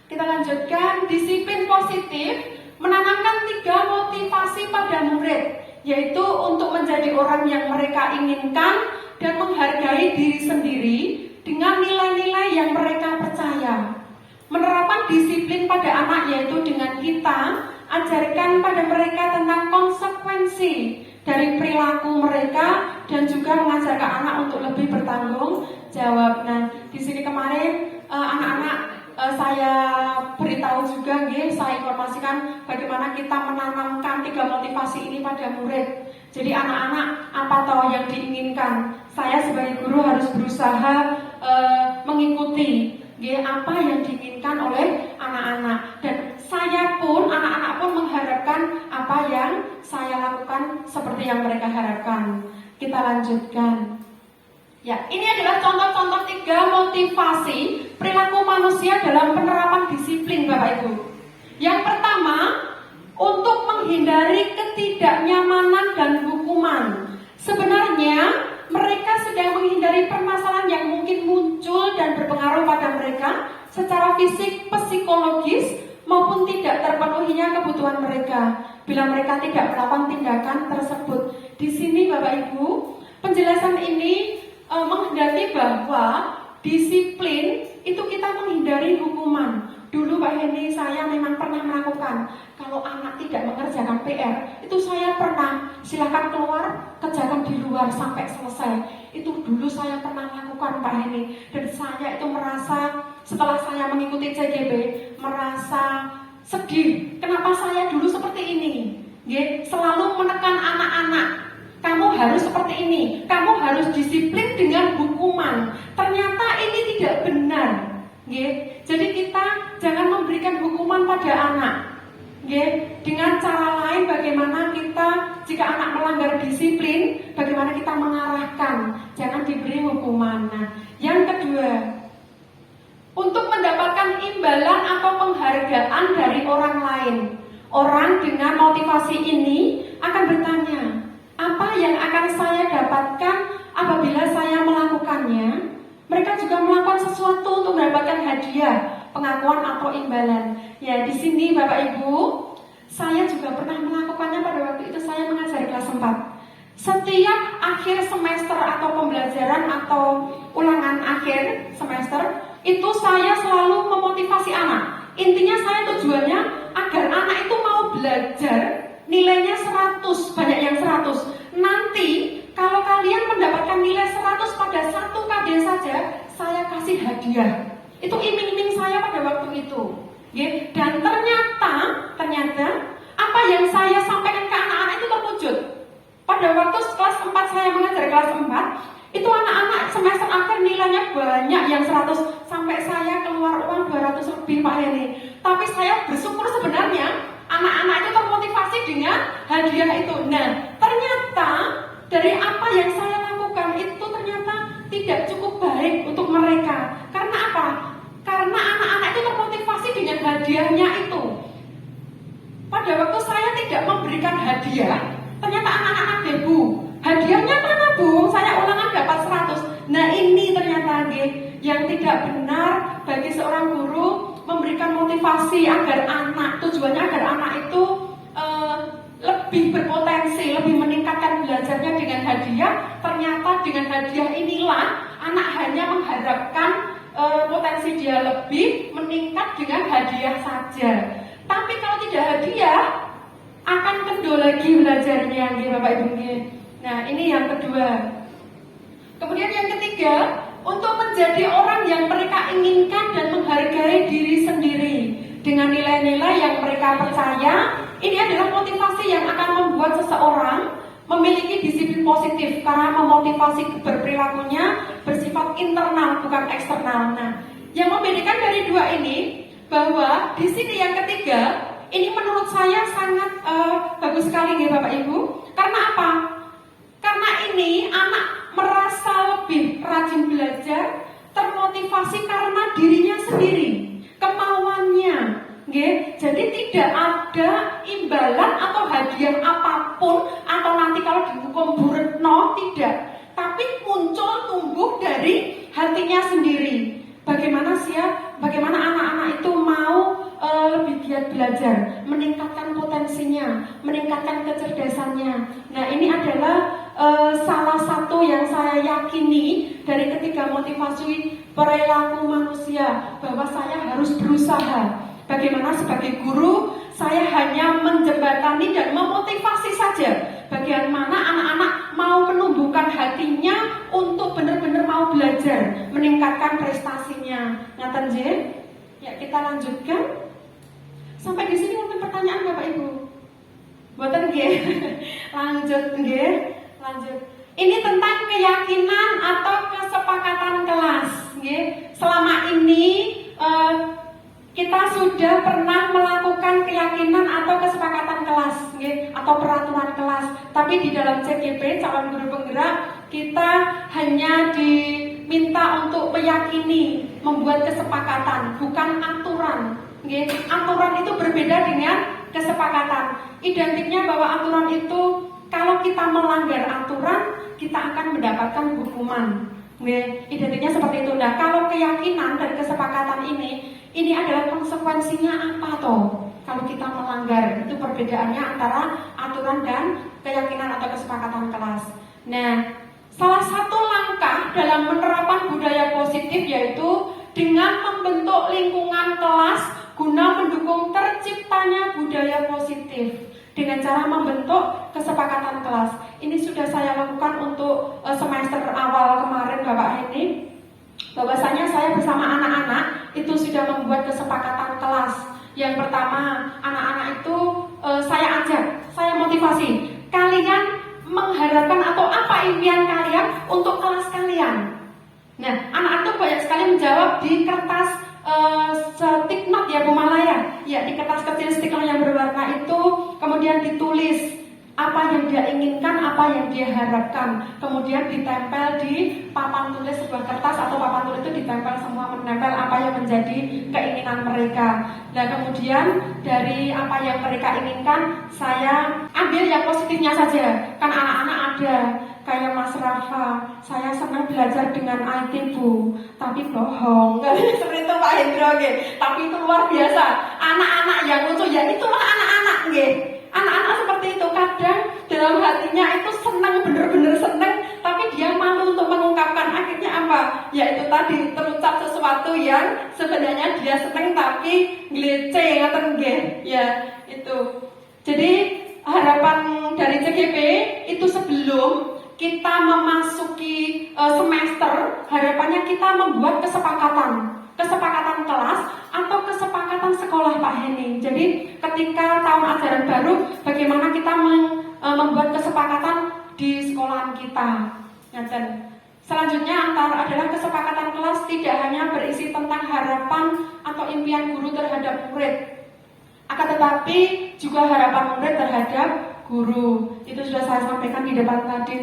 Kita lanjutkan, disiplin positif menanamkan 3 motivasi pada murid, yaitu untuk menjadi orang yang mereka inginkan dan menghargai diri sendiri dengan nilai-nilai yang mereka percaya. Menerapan disiplin pada anak yaitu dengan kita ajarkan pada mereka tentang konsekuensi dari perilaku mereka dan juga mengajarkan anak untuk lebih bertanggung jawab. Nah, di sini kemarin anak-anak saya beritahu tahu juga nggih, saya informasikan bagaimana kita menanamkan 3 motivasi ini pada murid. Jadi anak-anak apa tahu yang diinginkan. Saya sebagai guru harus berusaha mengikuti nggih apa yang diinginkan oleh anak-anak, dan saya pun, anak-anak pun mengharapkan apa yang saya lakukan seperti yang mereka harapkan. Kita lanjutkan. Ya, ini adalah contoh-contoh 3 motivasi perilaku manusia dalam penerapan disiplin, Bapak Ibu. Yang pertama, untuk menghindari ketidaknyamanan dan hukuman. Sebenarnya mereka sedang menghindari permasalahan yang mungkin muncul dan berpengaruh pada mereka secara fisik, psikologis, maupun tidak terpenuhinya kebutuhan mereka bila mereka tidak melakukan tindakan tersebut. Di sini Bapak Ibu, penjelasan ini menghendaki bahwa disiplin itu kita menghindari hukuman. Dulu Pak Hendy, saya memang pernah melakukan. Kalau anak tidak mengerjakan PR, itu saya pernah silakan keluar, kerjakan di luar sampai selesai. Itu dulu saya pernah lakukan Pak Hendy. Dan saya itu merasa, setelah saya mengikuti CGB, merasa sedih. Kenapa saya dulu seperti ini? Selalu menekan anak-anak. Kamu harus seperti ini, kamu harus disiplin dengan hukuman. Ternyata ini tidak benar. Jadi kita jangan memberikan hukuman pada anak. Dengan cara lain, bagaimana kita, jika anak melanggar disiplin, bagaimana kita mengarahkan, jangan diberi hukuman. Nah, yang kedua, untuk mendapatkan imbalan atau penghargaan dari orang lain. Orang dengan motivasi ini akan bertanya, apa yang akan saya dapatkan apabila saya melakukannya? Mereka juga melakukan sesuatu untuk mendapatkan hadiah, pengakuan atau imbalan. Ya, di sini Bapak Ibu, saya juga pernah melakukannya pada waktu itu saya mengajar kelas 4. Setiap akhir semester atau pembelajaran atau ulangan akhir semester, itu saya selalu memotivasi anak. Intinya saya tujuannya agar anak itu mau belajar, nilainya 100, banyak yang 100. Nanti kalau kalian mendapatkan nilai 100 pada 1 KD saja, saya kasih hadiah. Itu iming-iming saya pada waktu itu. Dan ternyata apa yang saya sampaikan ke anak-anak itu terwujud. Pada waktu kelas 4 saya mengajar kelas 4, itu anak-anak semester akhir nilainya banyak yang 100, sampai saya keluar uang 200 lebih Pak Heni. Tapi saya bersyukur sebenarnya anak-anak itu termotivasi dengan hadiah itu. Nah, ternyata dari apa yang saya lakukan itu ternyata tidak cukup baik untuk mereka. Karena apa? Karena anak-anak itu termotivasi dengan hadiahnya itu. Pada waktu saya tidak memberikan hadiah, ternyata anak-anak debu. Hadiahnya mana Bu? Saya ulangan dapat 100. Nah, ini ternyata yang tidak benar bagi seorang guru memberikan motivasi agar anak, tujuannya agar anak itu lebih berpotensi, lebih meningkatkan belajarnya dengan hadiah. Ternyata dengan hadiah inilah anak hanya mengharapkan potensi dia lebih meningkat dengan hadiah saja. Tapi kalau tidak hadiah, akan kendor lagi belajarnya, Bapak Ibu. Nah, ini yang kedua. Kemudian yang ketiga, untuk menjadi orang yang mereka inginkan dan menghargai diri sendiri dengan nilai-nilai yang mereka percaya. Ini adalah motivasi yang akan membuat seseorang memiliki disiplin positif karena memotivasi berperilakunya bersifat internal bukan eksternal. Nah, yang membedakan dari dua ini bahwa di sini yang ketiga ini menurut saya sangat bagus sekali nih Bapak Ibu. Karena apa? Karena ini anak merasa lebih rajin belajar, termotivasi karena dirinya sendiri, kemauannya. Jadi tidak ada imbalan atau hadiah apapun atau nanti kalau dihukum buretno, tidak. Tapi muncul tumbuh dari hatinya sendiri. Bagaimana anak-anak itu mau lebih giat belajar, meningkatkan potensinya, meningkatkan kecerdasannya. Nah, ini adalah salah satu yang saya yakini dari ketiga motivasi perilaku manusia, bahwa saya harus berusaha. Bagaimana sebagai guru, saya hanya menjembatani dan memotivasi saja. Bagaimana anak-anak mau menumbuhkan hatinya untuk benar-benar mau belajar, meningkatkan prestasinya. Ngaten nggih? Ya, kita lanjutkan. Sampai di sini wonten pertanyaan Bapak Ibu? Mboten nggih. Lanjut nggih. Lanjut. Ini tentang keyakinan atau kesepakatan kelas, nggih. Selama ini kita sudah pernah melakukan keyakinan atau kesepakatan kelas, nggih, atau peraturan kelas. Tapi di dalam CGP calon guru penggerak kita hanya diminta untuk meyakini, membuat kesepakatan, bukan aturan. Nggih. Aturan itu berbeda dengan kesepakatan. Identiknya bahwa aturan itu kalau kita melanggar aturan, kita akan mendapatkan hukuman. Identiknya seperti itu. Nah, kalau keyakinan dan kesepakatan ini adalah konsekuensinya apa toh? Kalau kita melanggar, itu perbedaannya antara aturan dan keyakinan atau kesepakatan kelas. Nah, salah satu langkah dalam penerapan budaya positif yaitu dengan membentuk lingkungan kelas guna mendukung terciptanya budaya positif. Dengan cara membentuk kesepakatan kelas. Ini sudah saya lakukan untuk semester awal kemarin Bapak Heni. Bahwasanya saya bersama anak-anak itu sudah membuat kesepakatan kelas. Yang pertama, anak-anak itu saya ajak, saya motivasi. Kalian mengharapkan atau apa impian kalian untuk kelas kalian? Nah, anak-anak itu banyak sekali menjawab di kertas stick note ya Bu Malaya. Ya, di kertas kecil stick note yang berwarna itu kemudian ditulis apa yang dia inginkan, apa yang dia harapkan. Kemudian ditempel di papan tulis sebuah kertas atau papan tulis itu ditempel semua, menempel apa yang menjadi keinginan mereka. Nah, kemudian dari apa yang mereka inginkan, saya ambil yang positifnya saja. Kan anak-anak ada kayak Mas Rafa, saya senang belajar dengan IT Bu, tapi bohong. Seperti itu Pak Hendro, tapi itu luar biasa. Anak-anak yang lucu, ya itulah anak-anak, anak-anak seperti itu. Kadang dalam hatinya itu senang, bener-bener senang, tapi dia malu untuk mengungkapkan. Akhirnya apa? Ya itu tadi, terucap sesuatu yang sebenarnya dia senang tapi glece, ya itu. Jadi harapan dari CGP itu sebelum kita memasuki semester, harapannya kita membuat kesepakatan kelas atau kesepakatan sekolah Pak Heni. Jadi ketika tahun ajaran baru, bagaimana kita membuat kesepakatan di sekolahan kita. Dan selanjutnya adalah kesepakatan kelas tidak hanya berisi tentang harapan atau impian guru terhadap murid, akan tetapi juga harapan murid terhadap guru. Itu sudah saya sampaikan di depan tadi.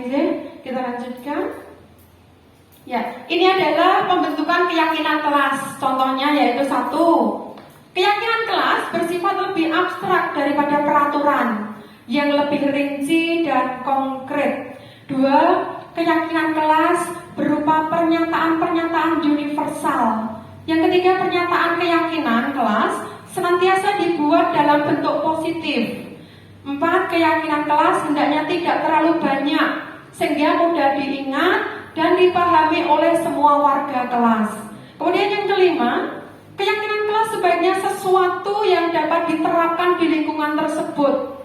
Kita lanjutkan. Ya, ini adalah pembentukan keyakinan kelas. Contohnya yaitu 1. Keyakinan kelas bersifat lebih abstrak daripada peraturan yang lebih rinci dan konkret. 2. Keyakinan kelas berupa pernyataan-pernyataan universal. Yang ketiga, pernyataan keyakinan kelas senantiasa dibuat dalam bentuk positif. 4. Keyakinan kelas hendaknya tidak terlalu banyak sehingga mudah diingat dan dipahami oleh semua warga kelas. Kemudian yang kelima, keyakinan kelas sebaiknya sesuatu yang dapat diterapkan di lingkungan tersebut.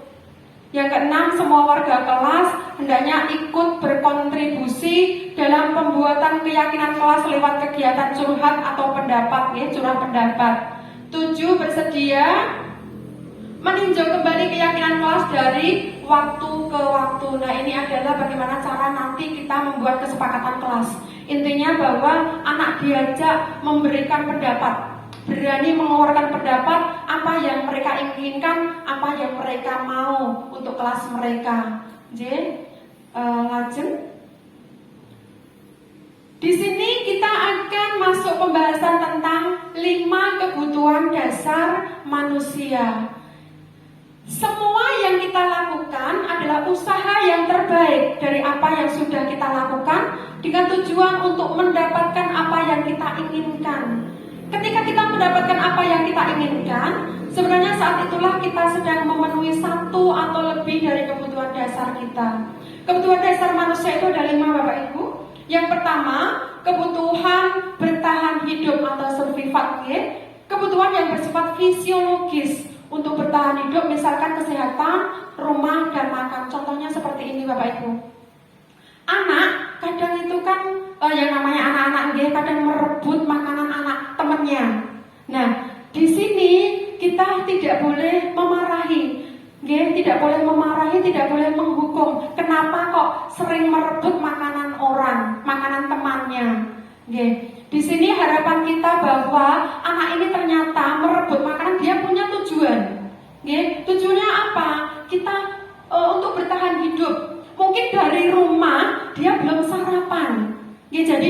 Yang keenam, semua warga kelas hendaknya ikut berkontribusi dalam pembuatan keyakinan kelas lewat kegiatan curhat atau pendapat, curah pendapat. 7. Bersedia meninjau kembali keyakinan kelas dari waktu ke waktu. Nah, ini adalah bagaimana cara nanti kita membuat kesepakatan kelas. Intinya bahwa anak diajak memberikan pendapat, berani mengeluarkan pendapat apa yang mereka inginkan, apa yang mereka mau untuk kelas mereka. Lajeng. Di sini kita akan masuk pembahasan tentang 5 kebutuhan dasar manusia. Semua yang kita lakukan adalah usaha yang terbaik dari apa yang sudah kita lakukan dengan tujuan untuk mendapatkan apa yang kita inginkan. Ketika kita mendapatkan apa yang kita inginkan, sebenarnya saat itulah kita sedang memenuhi 1 atau lebih dari kebutuhan dasar kita. Kebutuhan dasar manusia itu ada 5 Bapak Ibu. Yang pertama, kebutuhan bertahan hidup atau survival. Kebutuhan yang bersifat fisiologis. Untuk bertahan hidup, misalkan kesehatan, rumah, dan makan. Contohnya seperti ini Bapak Ibu. Anak kadang itu kan yang namanya anak-anak kadang merebut makanan anak temannya. Nah, di sini kita tidak Tidak boleh memarahi, tidak boleh menghukum. Kenapa kok sering merebut makanan orang, makanan temannya? Di sini harapan kita bahwa anak ini ternyata merebut makanan, dia punya tujuan. Tujuannya apa? Kita untuk bertahan hidup. Mungkin dari rumah dia belum sarapan. Jadi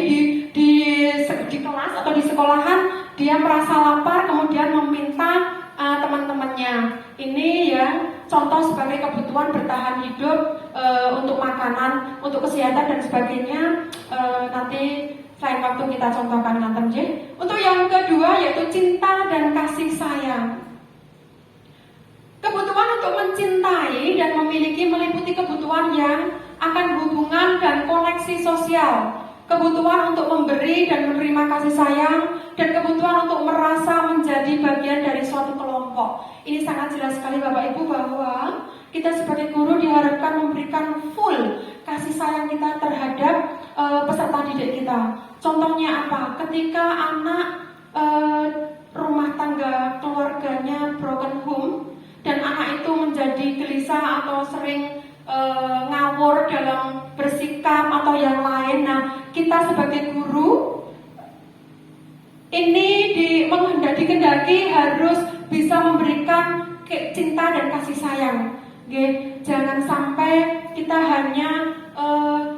di kelas atau di sekolahan dia merasa lapar, kemudian meminta teman-temannya. Ini ya contoh sebagai kebutuhan bertahan hidup, untuk makanan, untuk kesehatan dan sebagainya. Nanti lain waktu kita contohkan ngantem. Untuk yang kedua yaitu cinta dan kasih sayang. Kebutuhan untuk mencintai dan memiliki meliputi kebutuhan yang akan hubungan dan koneksi sosial, kebutuhan untuk memberi dan menerima kasih sayang, dan kebutuhan untuk merasa menjadi bagian dari suatu kelompok. Ini sangat jelas sekali Bapak Ibu bahwa kita sebagai guru diharapkan memberikan full kasih sayang kita terhadap peserta didik kita. Contohnya apa? Ketika anak rumah tangga keluarganya broken home, dan anak itu menjadi gelisah atau sering ngawur dalam bersikap atau yang lain. Nah, kita sebagai guru ini dikendaki harus bisa memberikan cinta dan kasih sayang. Jangan sampai kita hanya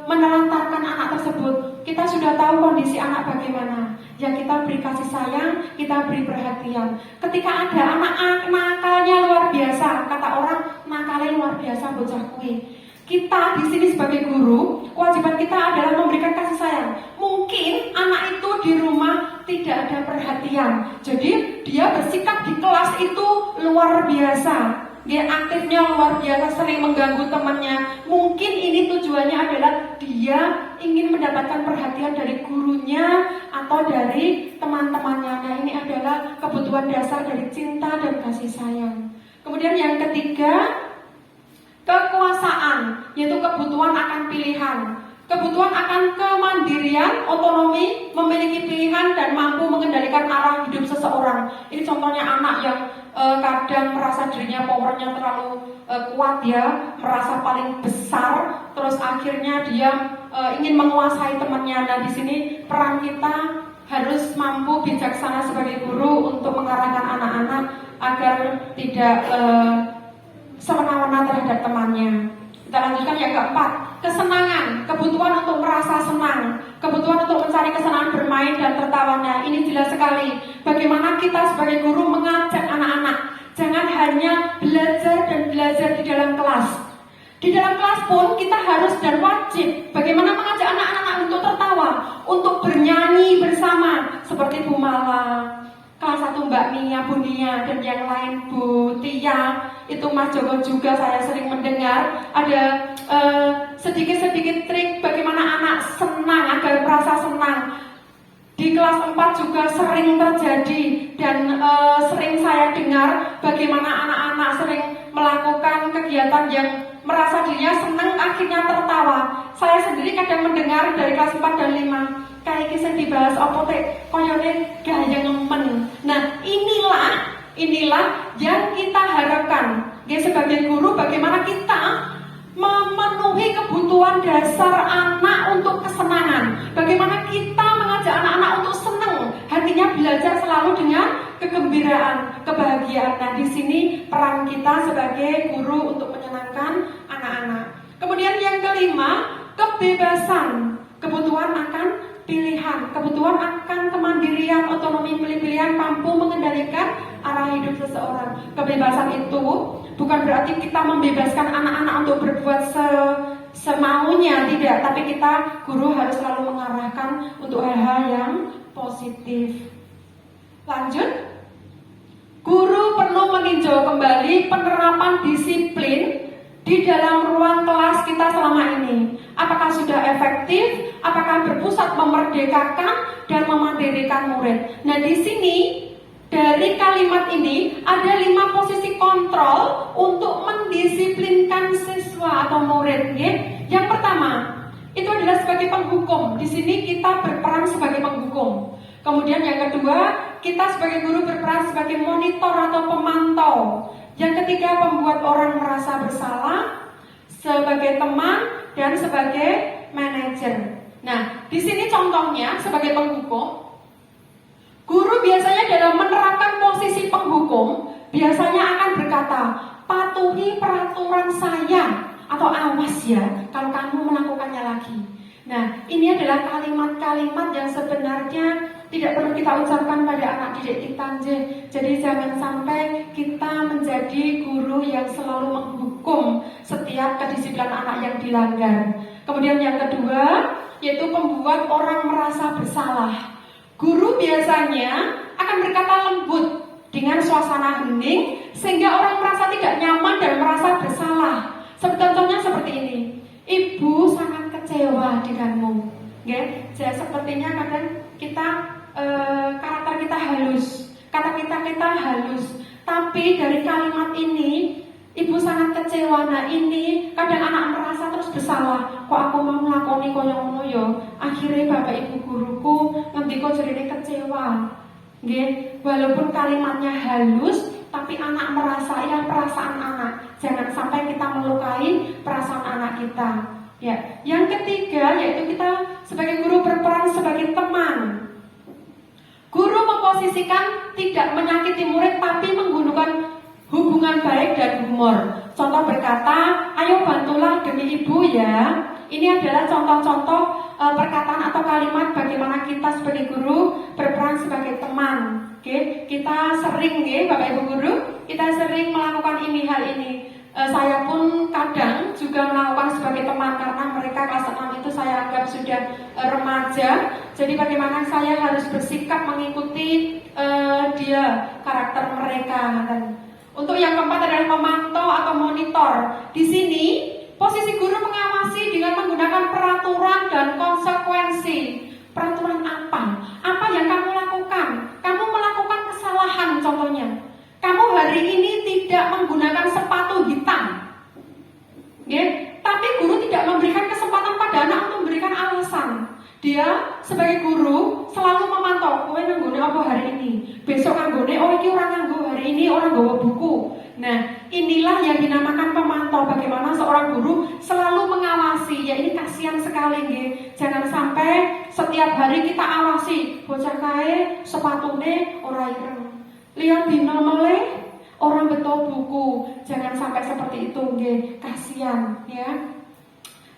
menelantarkan anak tersebut. Kita sudah tahu kondisi anak bagaimana. Ya kita beri kasih sayang, kita beri perhatian. Ketika ada anak nakalnya luar biasa, kata orang nakalnya luar biasa bocah kuwi. Kita di sini sebagai guru, kewajiban kita adalah memberikan kasih sayang. Mungkin anak itu di rumah tidak ada perhatian, jadi dia bersikap di kelas itu luar biasa. Dia aktifnya luar biasa, sering mengganggu temannya. Mungkin ini tujuannya adalah dia ingin mendapatkan perhatian dari gurunya atau dari teman-temannya. Nah, ini adalah kebutuhan dasar dari cinta dan kasih sayang. Kemudian yang ketiga, kekuasaan, yaitu kebutuhan akan pilihan. Kebutuhan akan kemandirian, otonomi, memiliki pilihan dan mampu mengendalikan arah hidup seseorang. Ini contohnya anak yang kadang merasa dirinya powernya terlalu kuat ya, merasa paling besar, terus akhirnya dia ingin menguasai temannya. Nah, di sini peran kita harus mampu bijaksana sebagai guru untuk mengarahkan anak-anak agar tidak semena-mena terhadap temannya. Kita lanjutkan yang keempat, kesenangan, kebutuhan untuk merasa senang, kebutuhan untuk mencari kesenangan bermain dan tertawa. Nah, ini jelas sekali bagaimana kita sebagai guru mengajak anak-anak jangan hanya belajar dan belajar di dalam kelas. Di dalam kelas pun kita harus dan wajib bagaimana mengajak anak-anak untuk tertawa, untuk bernyanyi bersama seperti Bu Mala, kelas 1 Mbak Nia, Bu Nia, dan yang lain Bu Tia, itu Mas Joko juga saya sering mendengar ada sedikit-sedikit trik bagaimana anak senang agar merasa senang. Di kelas 4 juga sering terjadi dan sering saya dengar bagaimana anak-anak sering melakukan kegiatan yang merasa dirinya senang akhirnya tertawa. Saya sendiri kadang mendengar dari kelas 4 dan 5 kayak kisah dibahas apa teh koyone gaya ngemen. Nah, inilah yang kita harapkan. Sebagai guru bagaimana kita memenuhi kebutuhan dasar anak untuk kesenangan. Bagaimana kita mengajak anak-anak untuk senang, hatinya belajar selalu dengan kegembiraan, kebahagiaan. Nah, di sini peran kita sebagai guru untuk menyenangkan anak-anak. Kemudian yang kelima, kebebasan, kebutuhan akan pilihan, kebutuhan akan kemandirian, otonomi pilihan, mampu mengendalikan arah hidup seseorang. Kebebasan itu bukan berarti kita membebaskan anak-anak untuk berbuat semaunya, tidak. Tapi kita guru harus selalu mengarahkan untuk hal-hal yang positif. Lanjut, guru perlu meninjau kembali penerapan disiplin di dalam ruang kelas kita selama ini. Apakah sudah efektif? Apakah berpusat memerdekakan dan memandirikan murid? Nah, di sini dari kalimat ini ada 5 posisi kontrol untuk mendisiplinkan siswa atau murid. Yang pertama, itu adalah sebagai penghukum. Di sini kita berperan sebagai penghukum. Kemudian yang kedua, kita sebagai guru berperan sebagai monitor atau pemantau. Yang ketiga, membuat orang merasa bersalah sebagai teman dan sebagai manajer. Nah, di sini contohnya sebagai penghukum, guru biasanya dalam menerapkan posisi penghukum biasanya akan berkata, patuhi peraturan saya, atau awas ya kalau kamu melakukannya lagi. Nah, ini adalah kalimat-kalimat yang sebenarnya tidak perlu kita ucapkan pada anak didik kita. Jadi jangan sampai kita menjadi guru yang selalu menghukum setiap kedisiplinan anak yang dilanggar. Kemudian yang kedua, yaitu membuat orang merasa bersalah. Guru biasanya akan berkata lembut dengan suasana hening sehingga orang merasa tidak nyaman dan merasa bersalah. Contohnya seperti ini, ibu sangat kecewa denganmu. Jadi sepertinya kadang kita karakter kita halus, kata kita halus, tapi dari kalimat ini ibu sangat kecewa. Nah ini kadang anak merasa terus bersalah, kok aku mau nglakoni koyo ngono yo. Akhirnya bapak ibu guruku ngendika jerine kecewa. Nggih, walaupun kalimatnya halus, tapi anak merasa ya perasaan anak. Jangan sampai kita melukai perasaan anak kita. Ya, yang ketiga yaitu kita sebagai guru berperan sebagai teman. Guru memposisikan tidak menyakiti murid tapi menggunakan hubungan baik dan humor. Contoh berkata, ayo bantulah demi ibu ya. Ini adalah contoh-contoh perkataan atau kalimat bagaimana kita sebagai guru berperan sebagai teman. Oke, kita sering Bapak Ibu guru, kita sering melakukan hal ini. Saya pun kadang juga melakukan sebagai teman karena mereka kelas 6 itu saya anggap sudah remaja. Jadi bagaimana saya harus bersikap mengikuti dia, karakter mereka. Untuk yang keempat adalah memantau atau monitor. Di sini posisi guru mengawasi dengan menggunakan peraturan dan konsekuensi. Peraturan apa? Apa yang kamu lakukan? Kamu melakukan kesalahan contohnya. Kamu hari ini tidak menggunakan sepatu hitam. Tapi guru tidak memberikan kesempatan pada anak untuk memberikan alasan. Dia sebagai guru selalu memantau, kowe nganggone apa hari ini? Besok nganggone iki ora nganggo, hari ini orang bawa buku. Nah, inilah yang dinamakan pemantau. Bagaimana seorang guru selalu mengawasi. Ya ini kasihan sekali nggih. Jangan sampai setiap hari kita awasi, bocah kae sepatune ora ireng. Lihat dina meleh orang betul buku. Jangan sampai seperti itu nggih. Kasihan ya.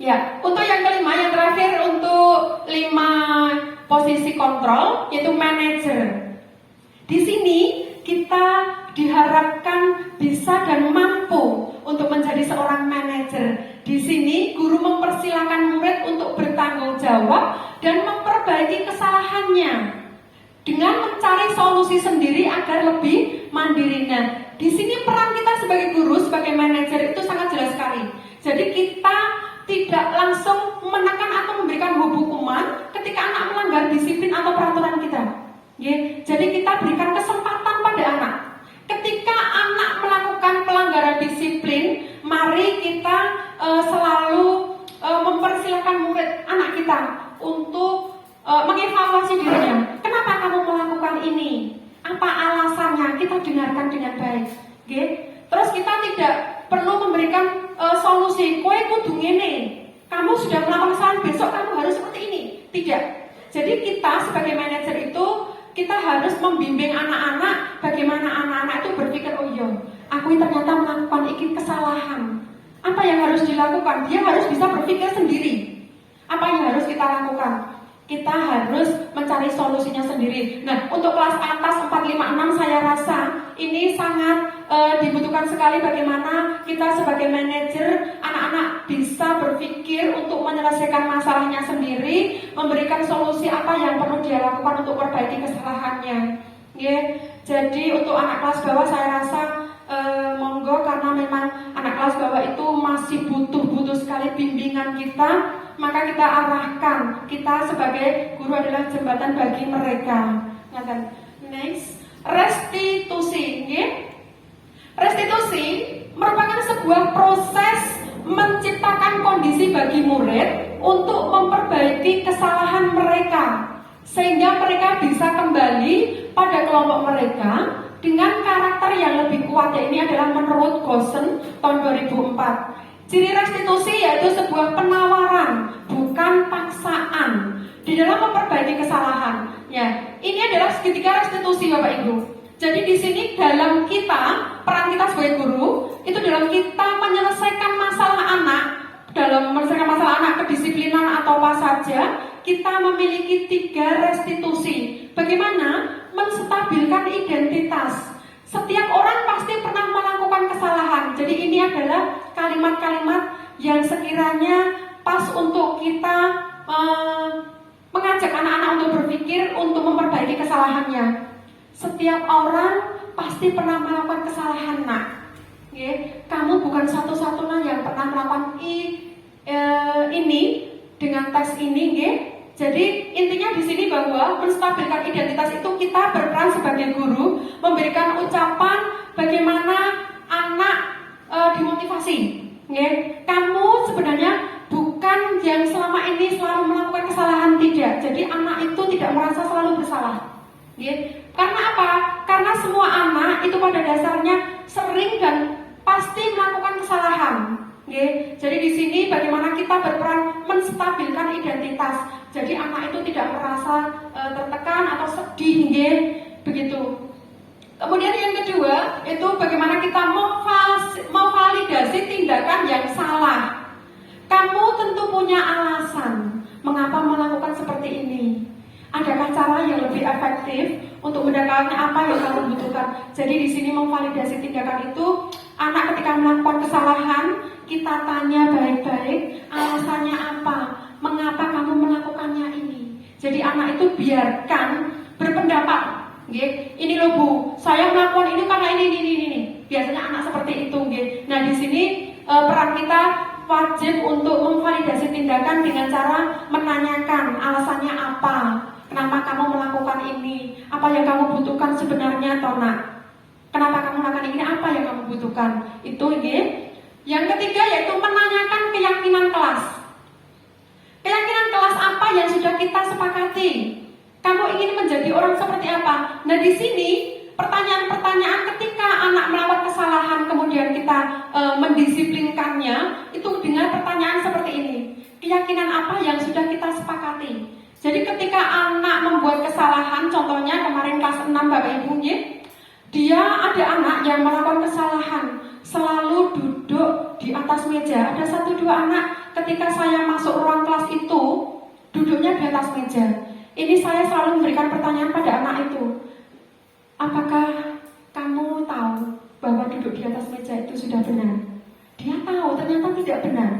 Ya, untuk yang kelima, yang terakhir untuk 5 posisi kontrol yaitu manajer. Di sini kita diharapkan bisa dan mampu untuk menjadi seorang manajer. Di sini guru mempersilahkan murid untuk bertanggung jawab dan memperbaiki kesalahannya dengan mencari solusi sendiri agar lebih mandiri. Nah, di sini peran kita sebagai guru, sebagai manajer itu sangat jelas sekali. Jadi kita tidak langsung menekan atau memberikan hukuman ketika anak melanggar disiplin atau peraturan kita. Jadi kita berikan kesempatan pada anak. Ketika anak melakukan pelanggaran disiplin, mari kita selalu mempersilahkan murid anak kita untuk mengevaluasi dirinya. Kenapa kamu melakukan ini? Apa alasannya? Kita dengarkan dengan baik. Terus kita tidak perlu memberikan solusi. Kowe kudu ngene. Kamu sudah melakukan kesalahan, besok kamu harus seperti ini. Tidak. Jadi kita sebagai manajer itu kita harus membimbing anak-anak bagaimana anak-anak itu berpikir, oh iya, aku ternyata melakukan kesalahan. Apa yang harus dilakukan? Dia harus bisa berpikir sendiri. Apa yang harus kita lakukan? Kita harus mencari solusinya sendiri. Nah, untuk kelas atas 4, 5, 6 saya rasa ini sangat dibutuhkan sekali bagaimana kita sebagai manajer anak-anak bisa berpikir untuk menyelesaikan masalahnya sendiri, memberikan solusi apa yang perlu dia lakukan untuk perbaiki kesalahannya. Jadi untuk anak kelas bawah saya rasa monggo, karena memang anak kelas bawah itu masih butuh sekali bimbingan kita. Maka kita arahkan, kita sebagai guru adalah jembatan bagi mereka. Next, restitusi. Restitusi merupakan sebuah proses menciptakan kondisi bagi murid untuk memperbaiki kesalahan mereka, sehingga mereka bisa kembali pada kelompok mereka dengan karakter yang lebih kuat, ya ini adalah menurut Gosen tahun 2004. Ciri restitusi yaitu sebuah penawaran, bukan paksaan di dalam memperbaiki kesalahan. Ya, ini adalah segitiga restitusi Bapak Ibu. Jadi di sini dalam kita, peran kita sebagai guru, itu dalam kita menyelesaikan masalah anak, dalam menyelesaikan masalah anak kedisiplinan atau apa saja, kita memiliki 3 restitusi. Bagaimana menstabilkan identitas. Setiap orang pasti pernah melakukan kesalahan. Jadi ini adalah kalimat-kalimat yang sekiranya pas untuk kita mengajak anak-anak untuk berpikir untuk memperbaiki kesalahannya. Setiap orang pasti pernah melakukan kesalahan, nak. Kamu bukan satu-satunya yang pernah melakukan ini dengan tes ini, Jadi intinya di sini bahwa menstabilkan identitas itu kita berperan sebagai guru, memberikan ucapan bagaimana anak dimotivasi. Kamu sebenarnya bukan yang selama ini selalu melakukan kesalahan, tidak. Jadi anak itu tidak merasa selalu bersalah. Karena apa? Karena semua anak itu pada dasarnya sering dan pasti melakukan kesalahan. Jadi di sini bagaimana kita berperan menstabilkan identitas. Jadi anak itu tidak merasa tertekan atau sedih, begitu. Kemudian yang kedua itu bagaimana kita memvalidasi tindakan yang salah. Kamu tentu punya alasan mengapa melakukan seperti ini. Adakah cara yang lebih efektif untuk mendapatkan apa yang kamu butuhkan? Jadi di sini memvalidasi tindakan itu, anak ketika melakukan kesalahan, kita tanya baik-baik, alasannya apa? Mengapa kamu melakukannya ini? Jadi anak itu biarkan berpendapat. Ini loh Bu, saya melakukan ini karena ini. Biasanya anak seperti itu. Nah di sini peran kita wajib untuk memvalidasi tindakan dengan cara menanyakan alasannya apa. Kenapa kamu melakukan ini? Apa yang kamu butuhkan sebenarnya, Tona? Kenapa kamu melakukan ini? Apa yang kamu butuhkan? Itu Yang ketiga yaitu menanyakan keyakinan kelas. Keyakinan kelas apa yang sudah kita sepakati? Kamu ingin menjadi orang seperti apa? Nah di sini pertanyaan-pertanyaan ketika anak melakukan kesalahan kemudian kita mendisiplinkannya itu dengan pertanyaan seperti ini. Keyakinan apa yang sudah kita sepakati? Jadi ketika anak membuat kesalahan, contohnya kemarin kelas 6 Bapak Ibu, dia ada anak yang melakukan kesalahan, selalu duduk di atas meja. Ada 1-2 anak ketika saya masuk ruang kelas itu, duduknya di atas meja. Ini saya selalu memberikan pertanyaan pada anak itu. Apakah kamu tahu bahwa duduk di atas meja itu sudah benar? Dia tahu, ternyata tidak benar.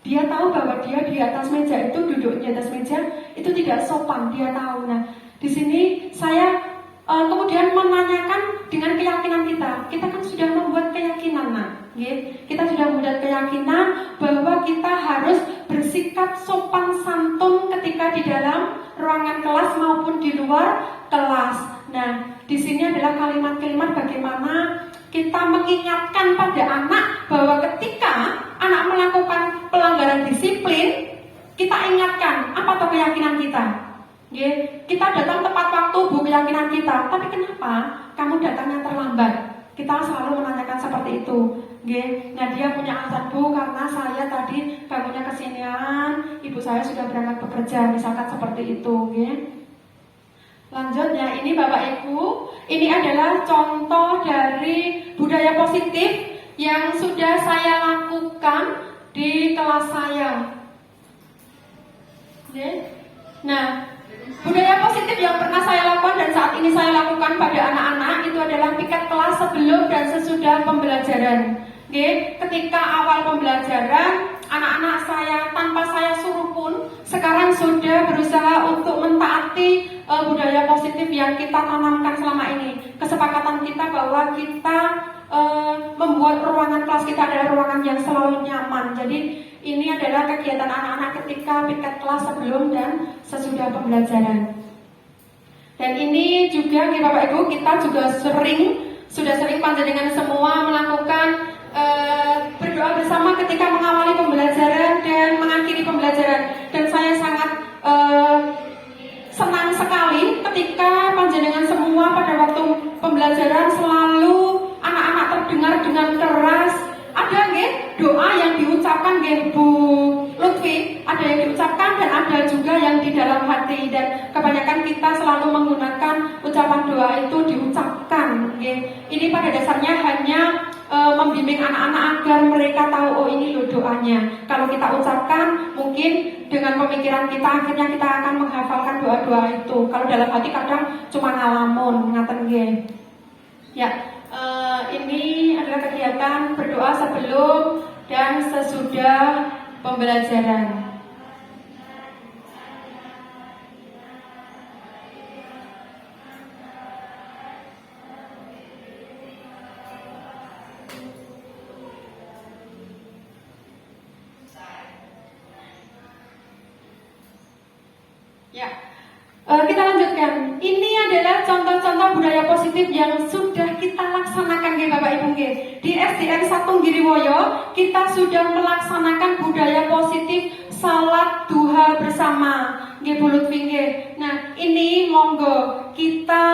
Dia tahu bahwa dia di atas meja itu, duduk di atas meja itu tidak sopan, dia tahu. Nah, di sini saya kemudian menanyakan dengan keyakinan kita. Kita kan sudah membuat keyakinan, kita sudah membuat keyakinan bahwa kita harus bersikap sopan santun ketika di dalam ruangan kelas maupun di luar kelas. Nah, di sini adalah kalimat-kalimat bagaimana kita mengingatkan pada anak bahwa ketika anak melakukan pelanggaran disiplin, kita ingatkan apa tuh keyakinan kita. Kita datang tepat waktu, Bu, keyakinan kita. Tapi kenapa kamu datangnya terlambat? Kita selalu menanyakan seperti itu. Nah dia punya alasan, Bu, karena saya tadi bangunnya kesinian, ibu saya sudah berangkat bekerja, misalkan seperti itu. Lanjutnya, ini Bapak Ibu, ini adalah contoh dari budaya positif yang sudah saya lakukan di kelas saya. Nah, budaya positif yang pernah saya lakukan dan saat ini saya lakukan pada anak-anak itu adalah piket kelas sebelum dan sesudah pembelajaran. Ketika awal pembelajaran, anak-anak saya tanpa saya suruh pun sekarang sudah berusaha untuk mentaati budaya positif yang kita tanamkan selama ini. Kesepakatan kita bahwa kita membuat ruangan kelas kita adalah ruangan yang selalu nyaman. Jadi ini adalah kegiatan anak-anak ketika piket kelas sebelum dan sesudah pembelajaran. Dan ini juga Bapak Ibu, kita juga sudah sering panjenengan semua melakukan berdoa bersama ketika mengawali pembelajaran dan mengakhiri pembelajaran. Dan saya sangat senang sekali ketika panjenengan semua pada dan kebanyakan kita selalu menggunakan ucapan doa itu diucapkan. Ini pada dasarnya hanya membimbing anak-anak agar mereka tahu, oh ini loh doanya. Kalau kita ucapkan, mungkin dengan pemikiran kita akhirnya kita akan menghafalkan doa-doa itu. Kalau dalam hati kadang cuma ngalamun, ngaten nggih. Ya, ini adalah kegiatan berdoa sebelum dan sesudah pembelajaran. Ya, kita lanjutkan. Ini adalah contoh-contoh budaya positif yang sudah kita laksanakan, Bapak Ibu. Di SDN 1 Giriwoyo, kita sudah melaksanakan budaya positif salat duha bersama. Bu Lutfi. Nah, ini monggo kita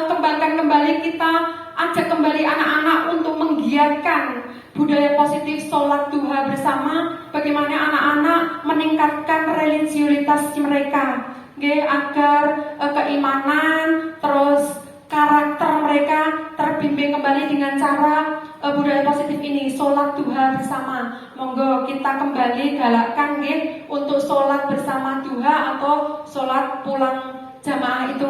kembangkan kembali, kita ajak kembali anak-anak untuk menggiatkan budaya positif sholat duha bersama. Bagaimana anak-anak meningkatkan religiusitas mereka, agar keimanan terus karakter mereka terbimbing kembali dengan cara budaya positif ini, sholat duha bersama. Monggo kita kembali galakkan untuk sholat bersama duha atau sholat pulang jamaah itu.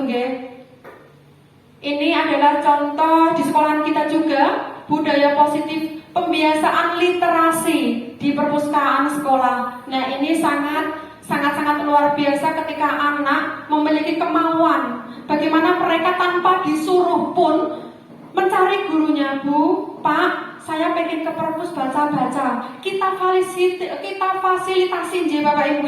Ini adalah contoh di sekolahan kita juga, budaya positif pembiasaan literasi di perpustakaan sekolah. Nah, ini sangat luar biasa ketika anak memiliki kemauan. Bagaimana mereka tanpa disuruh pun mencari gurunya. Bu, Pak, saya pengen ke perpus baca-baca. Kita fasilitasi Bapak Ibu,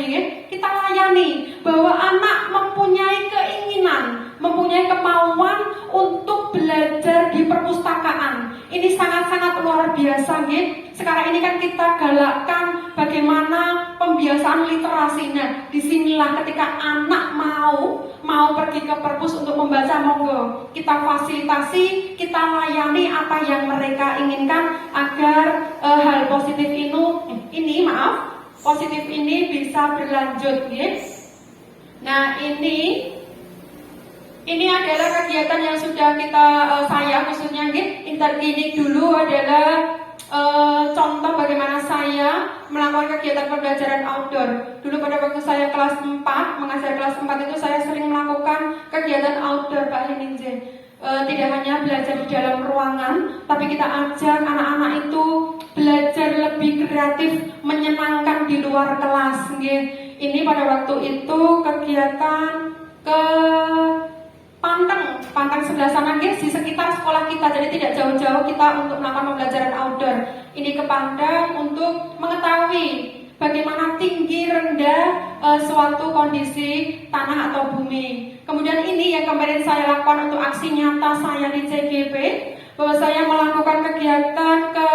kita layani bahwa anak mempunyai keinginan, mempunyai kemauan untuk belajar di perpustakaan. Ini sangat-sangat luar biasa. Sekarang ini kan kita galakkan bagaimana pembiasaan literasi. Nah, disinilah ketika anak mau pergi ke perpus untuk membaca, monggo kita fasilitasi, kita layani apa yang mereka inginkan agar hal positif positif ini bisa berlanjut. Nah, ini adalah kegiatan yang sudah kita saya khususnya interklinik dulu adalah contoh bagaimana saya melakukan kegiatan pembelajaran outdoor. Dulu pada waktu saya kelas 4, mengajar kelas 4 itu saya sering melakukan kegiatan outdoor, Pak Heninje. Tidak hanya belajar di dalam ruangan, tapi kita ajak anak-anak itu belajar lebih kreatif, menyenangkan di luar kelas. Ini pada waktu itu kegiatan ke Pantang sebelah sana di sekitar sekolah kita, jadi tidak jauh-jauh kita untuk melakukan pembelajaran outdoor. Ini ke Pantang untuk mengetahui bagaimana tinggi rendah suatu kondisi tanah atau bumi. Kemudian ini yang kemarin saya lakukan untuk aksi nyata saya di CGP, bahwa saya melakukan kegiatan ke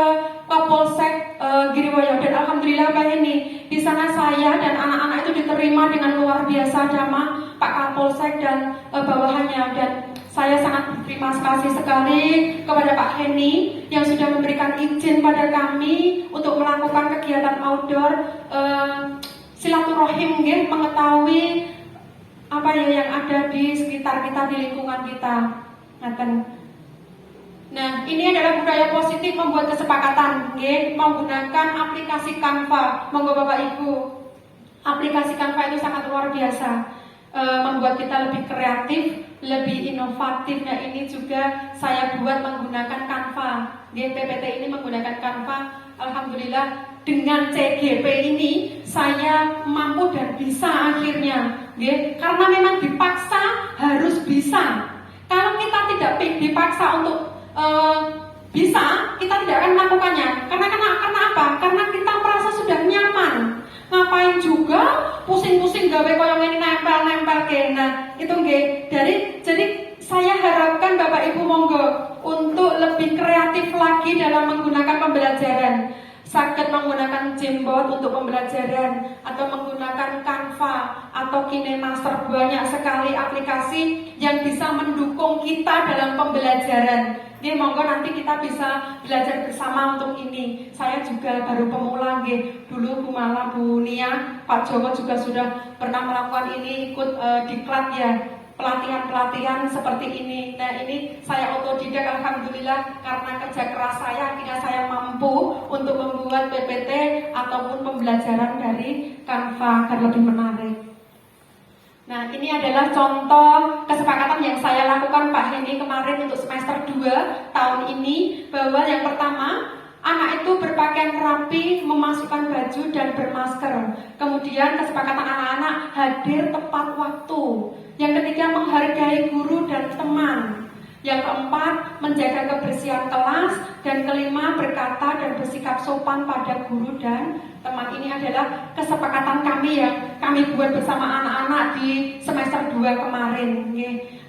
Polsek Giriwoyo, dan alhamdulillah Pak ini di sana saya dan anak-anak itu diterima dengan luar biasa damai Pak Kapolsek dan bawahannya, dan saya sangat berterima kasih sekali kepada Pak Heni yang sudah memberikan izin pada kami untuk melakukan kegiatan outdoor silaturahim, mengetahui apa yang ada di sekitar kita, di lingkungan kita. Nah, ini adalah budaya positif membuat kesepakatan, menggunakan aplikasi Canva. Monggo Bapak Ibu, aplikasi Canva itu sangat luar biasa, membuat kita lebih kreatif, lebih inovatif. Nah, ini juga saya buat menggunakan Canva. PPT ini menggunakan Canva. Alhamdulillah dengan CGP ini saya mampu dan bisa akhirnya, karena memang dipaksa harus bisa. Kalau kita tidak dipaksa untuk bisa, kita tidak akan melakukannya. Karena apa? Karena kita merasa sudah nyaman. Ngapain juga pusing-pusing gawe koyong ini nempel-nempel ke. Nah, itu jadi saya harapkan Bapak Ibu monggo untuk lebih kreatif lagi dalam menggunakan pembelajaran. saged menggunakan Jamboard untuk pembelajaran atau menggunakan Canva atau KineMaster, banyak sekali aplikasi yang bisa mendukung kita dalam pembelajaran. Nggih, monggo nanti kita bisa belajar bersama untuk ini. Saya juga baru pemula nggih. Dulu Bu Mala, Bu Nia, Pak Joko juga sudah pernah melakukan ini, ikut diklat ya, pelatihan-pelatihan seperti ini. Nah, ini saya otodidak, alhamdulillah, karena kerja keras saya akhirnya saya mampu untuk membuat PPT ataupun pembelajaran dari Canva agar lebih menarik. Nah, ini adalah contoh kesepakatan yang saya lakukan Pak Hendy kemarin untuk semester 2 tahun ini, bahwa yang pertama, anak itu berpakaian rapi, memasukkan baju dan bermasker. Kemudian kesepakatan anak-anak hadir tepat waktu. Yang ketiga, menghargai guru dan teman. Yang keempat, menjaga kebersihan kelas. Dan kelima, berkata dan bersikap sopan pada guru dan teman. Ini adalah kesepakatan kami yang kami buat bersama anak-anak di semester 2 kemarin.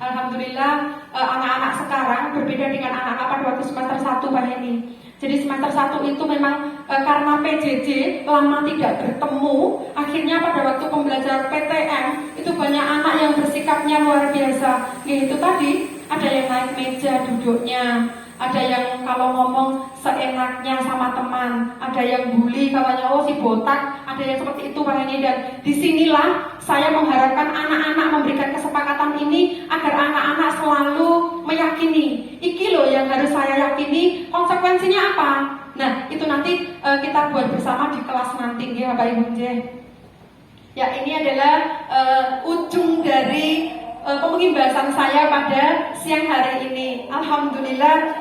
Alhamdulillah, anak-anak sekarang berbeda dengan anak-anak pada waktu semester 1 Pak Hendy. Jadi semester 1 itu memang karena PJJ lama tidak bertemu, akhirnya pada waktu pembelajaran PTM itu banyak anak yang bersikapnya luar biasa. Itu tadi, ada yang naik meja duduknya, ada yang kalau ngomong seenaknya sama teman, ada yang bully katanya, oh si botak, ada yang seperti itu Pak Hendy. Dan disinilah saya mengharapkan anak-anak memberikan kesepakatan ini agar anak-anak selalu meyakini, iki loh yang harus saya yakini, konsekuensinya apa. Nah, itu nanti kita buat bersama di kelas nanti ya Bapak Ibu. Ya, ini adalah ujung dari pembahasan saya pada siang hari ini. Alhamdulillah,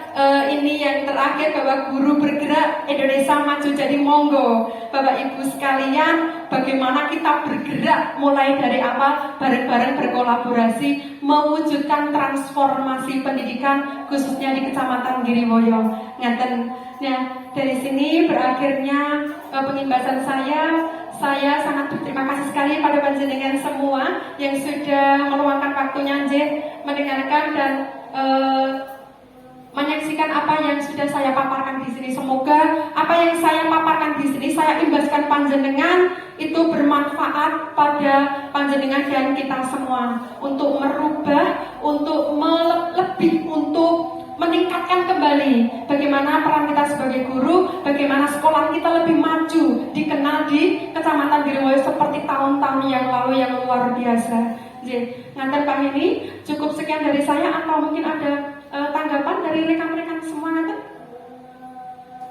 ini yang terakhir bahwa guru bergerak Indonesia maju. Jadi monggo Bapak Ibu sekalian, bagaimana kita bergerak mulai dari awal, bareng-bareng berkolaborasi mewujudkan transformasi pendidikan khususnya di Kecamatan Giriwoyo. Ngaten. Nah, dari sini berakhirnya pembahasan saya. Saya sangat berterima kasih sekali pada panjenengan semua yang sudah meluangkan waktunya mendengarkan dan menyaksikan apa yang sudah saya paparkan di sini. Semoga apa yang saya paparkan di sini, saya imbaskan panjenengan itu bermanfaat pada panjenengan dan kita semua untuk merubah, untuk lebih, untuk meningkatkan kembali bagaimana peran kita sebagai guru, bagaimana sekolah kita lebih maju, dikenal di Kecamatan Giriwoyo seperti tahun-tahun yang lalu yang luar biasa. Ngantar Pak Hendy, cukup sekian dari saya, atau mungkin ada tanggapan dari rekan-rekan semua ngantar?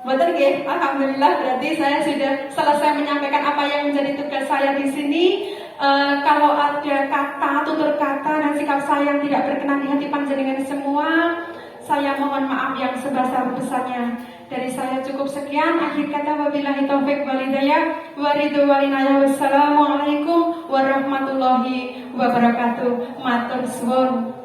Betul nggih? Alhamdulillah, berarti saya sudah selesai menyampaikan apa yang menjadi tugas saya di sini. Kalau ada kata, tutur kata dan sikap saya yang tidak berkenan di hati panjenengan semua, saya mohon maaf yang sebesar-besarnya. Dari saya cukup sekian. Akhir kata, wabillahi taufik wal hidayah wa ridho wal inayah. Wassalamualaikum warahmatullahi wabarakatuh. Matur suwun.